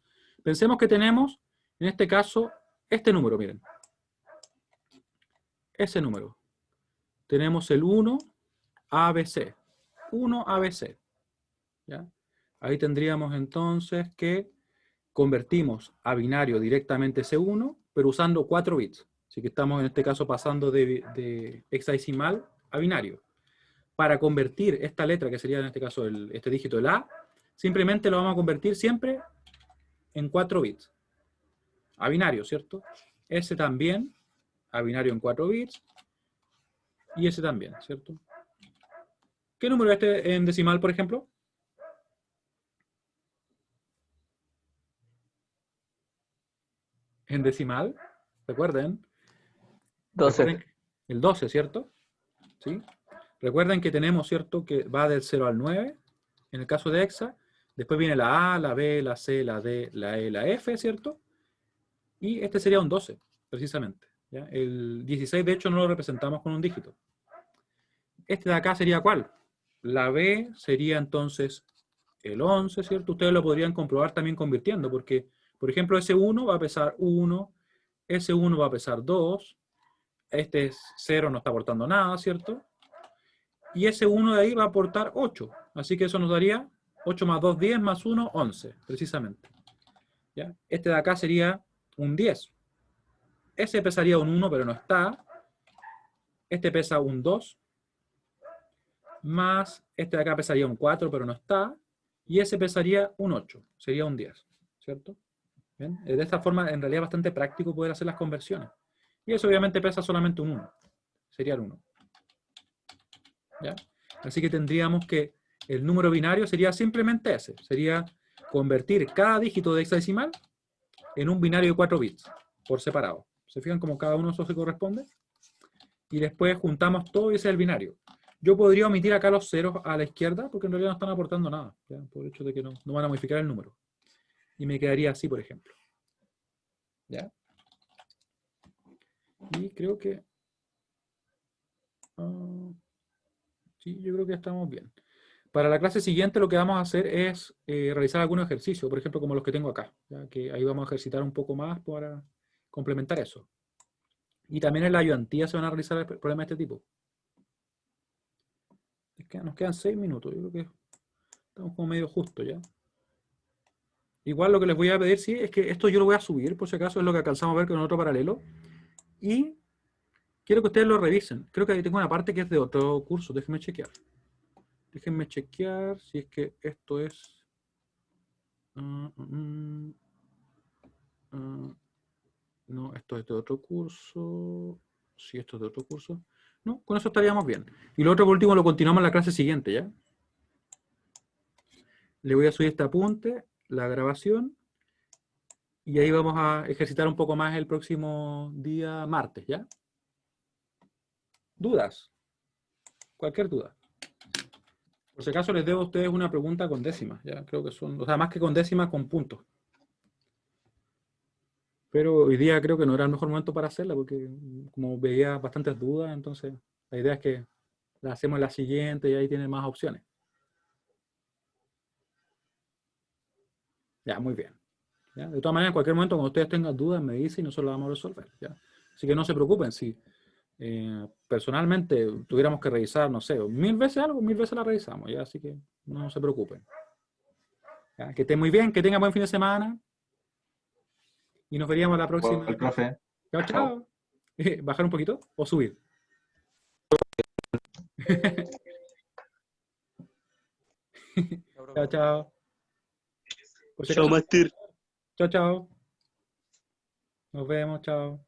Pensemos que tenemos, en este caso, este número, miren. Ese número. Tenemos el 1 ABC. 1 ABC. ¿Ya? Ahí tendríamos entonces que convertimos a binario directamente ese 1, pero usando 4 bits. Así que estamos en este caso pasando de hexadecimal a binario. Para convertir esta letra, que sería en este caso este dígito del A, simplemente lo vamos a convertir siempre en 4 bits. A binario, ¿cierto? Ese también, a binario en 4 bits. Y ese también, ¿cierto? ¿Qué número es este en decimal, por ejemplo? En decimal, recuerden. 12. Recuerden el 12, ¿cierto? ¿Sí? Recuerden que tenemos, ¿cierto?, que va del 0 al 9, en el caso de hexa. Después viene la A, la B, la C, la D, la E, la F, ¿cierto? Y este sería un 12, precisamente. ¿Ya? El 16, de hecho, no lo representamos con un dígito. Este de acá sería ¿cuál? La B sería entonces el 11, ¿cierto? Ustedes lo podrían comprobar también convirtiendo, porque, por ejemplo, ese 1 va a pesar 1, ese 1 va a pesar 2, este es 0, no está aportando nada, ¿cierto? Y ese 1 de ahí va a aportar 8. Así que eso nos daría 8 más 2, 10, más 1, 11, precisamente. ¿Ya? Este de acá sería un 10. Ese pesaría un 1, pero no está. Este pesa un 2. Más este de acá pesaría un 4, pero no está. Y ese pesaría un 8. Sería un 10. ¿Cierto? ¿Bien? De esta forma, en realidad, es bastante práctico poder hacer las conversiones. Y eso obviamente pesa solamente un 1. Sería el 1. ¿Ya? Así que tendríamos que el número binario sería simplemente ese. Sería convertir cada dígito de hexadecimal en un binario de 4 bits, por separado. ¿Se fijan cómo cada uno de esos se corresponde? Y después juntamos todo y ese es el binario. Yo podría omitir acá los ceros a la izquierda, porque en realidad no están aportando nada, ¿ya? Por el hecho de que no van a modificar el número. Y me quedaría así, por ejemplo. ¿Ya? Y creo que... sí, yo creo que estamos bien. Para la clase siguiente lo que vamos a hacer es realizar algunos ejercicios, por ejemplo, como los que tengo acá, ¿ya? Que ahí vamos a ejercitar un poco más para complementar eso. Y también en la ayudantía se van a realizar problemas de este tipo. Es que nos quedan 6 minutos, yo creo que estamos como medio justo ya. Igual lo que les voy a pedir, sí, es que esto yo lo voy a subir, por si acaso, es lo que alcanzamos a ver con otro paralelo. Y quiero que ustedes lo revisen. Creo que ahí tengo una parte que es de otro curso, déjenme chequear. Déjenme chequear si es que esto es... no, esto es de otro curso. Sí, esto es de otro curso. No, con eso estaríamos bien. Y lo otro, por último, lo continuamos en la clase siguiente, ¿ya? Le voy a subir este apunte, la grabación, y ahí vamos a ejercitar un poco más el próximo día martes, ¿ya? ¿Dudas? Cualquier duda. Por si acaso les debo a ustedes una pregunta con décimas, ¿ya? Creo que son, o sea, más que con décimas, con puntos. Pero hoy día creo que no era el mejor momento para hacerla, porque como veía bastantes dudas, entonces la idea es que la hacemos en la siguiente y ahí tienen más opciones. Ya, muy bien. ¿Ya? De todas maneras, en cualquier momento, cuando ustedes tengan dudas, me dicen y nosotros las vamos a resolver, ¿ya? Así que no se preocupen. Si personalmente tuviéramos que revisar, no sé, 1000 veces algo, 1000 veces la revisamos, ¿ya? Así que no se preocupen. ¿Ya? Que estén muy bien, que tengan buen fin de semana. Y nos veríamos la próxima. El profe. Chao, chao. ¿Bajar un poquito o subir? Chao, chao. Por si Chao, acaso- Master. Chao, chao. Nos vemos, chao.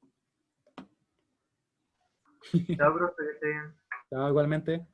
Chao, profe, que esté bien. Chao, igualmente.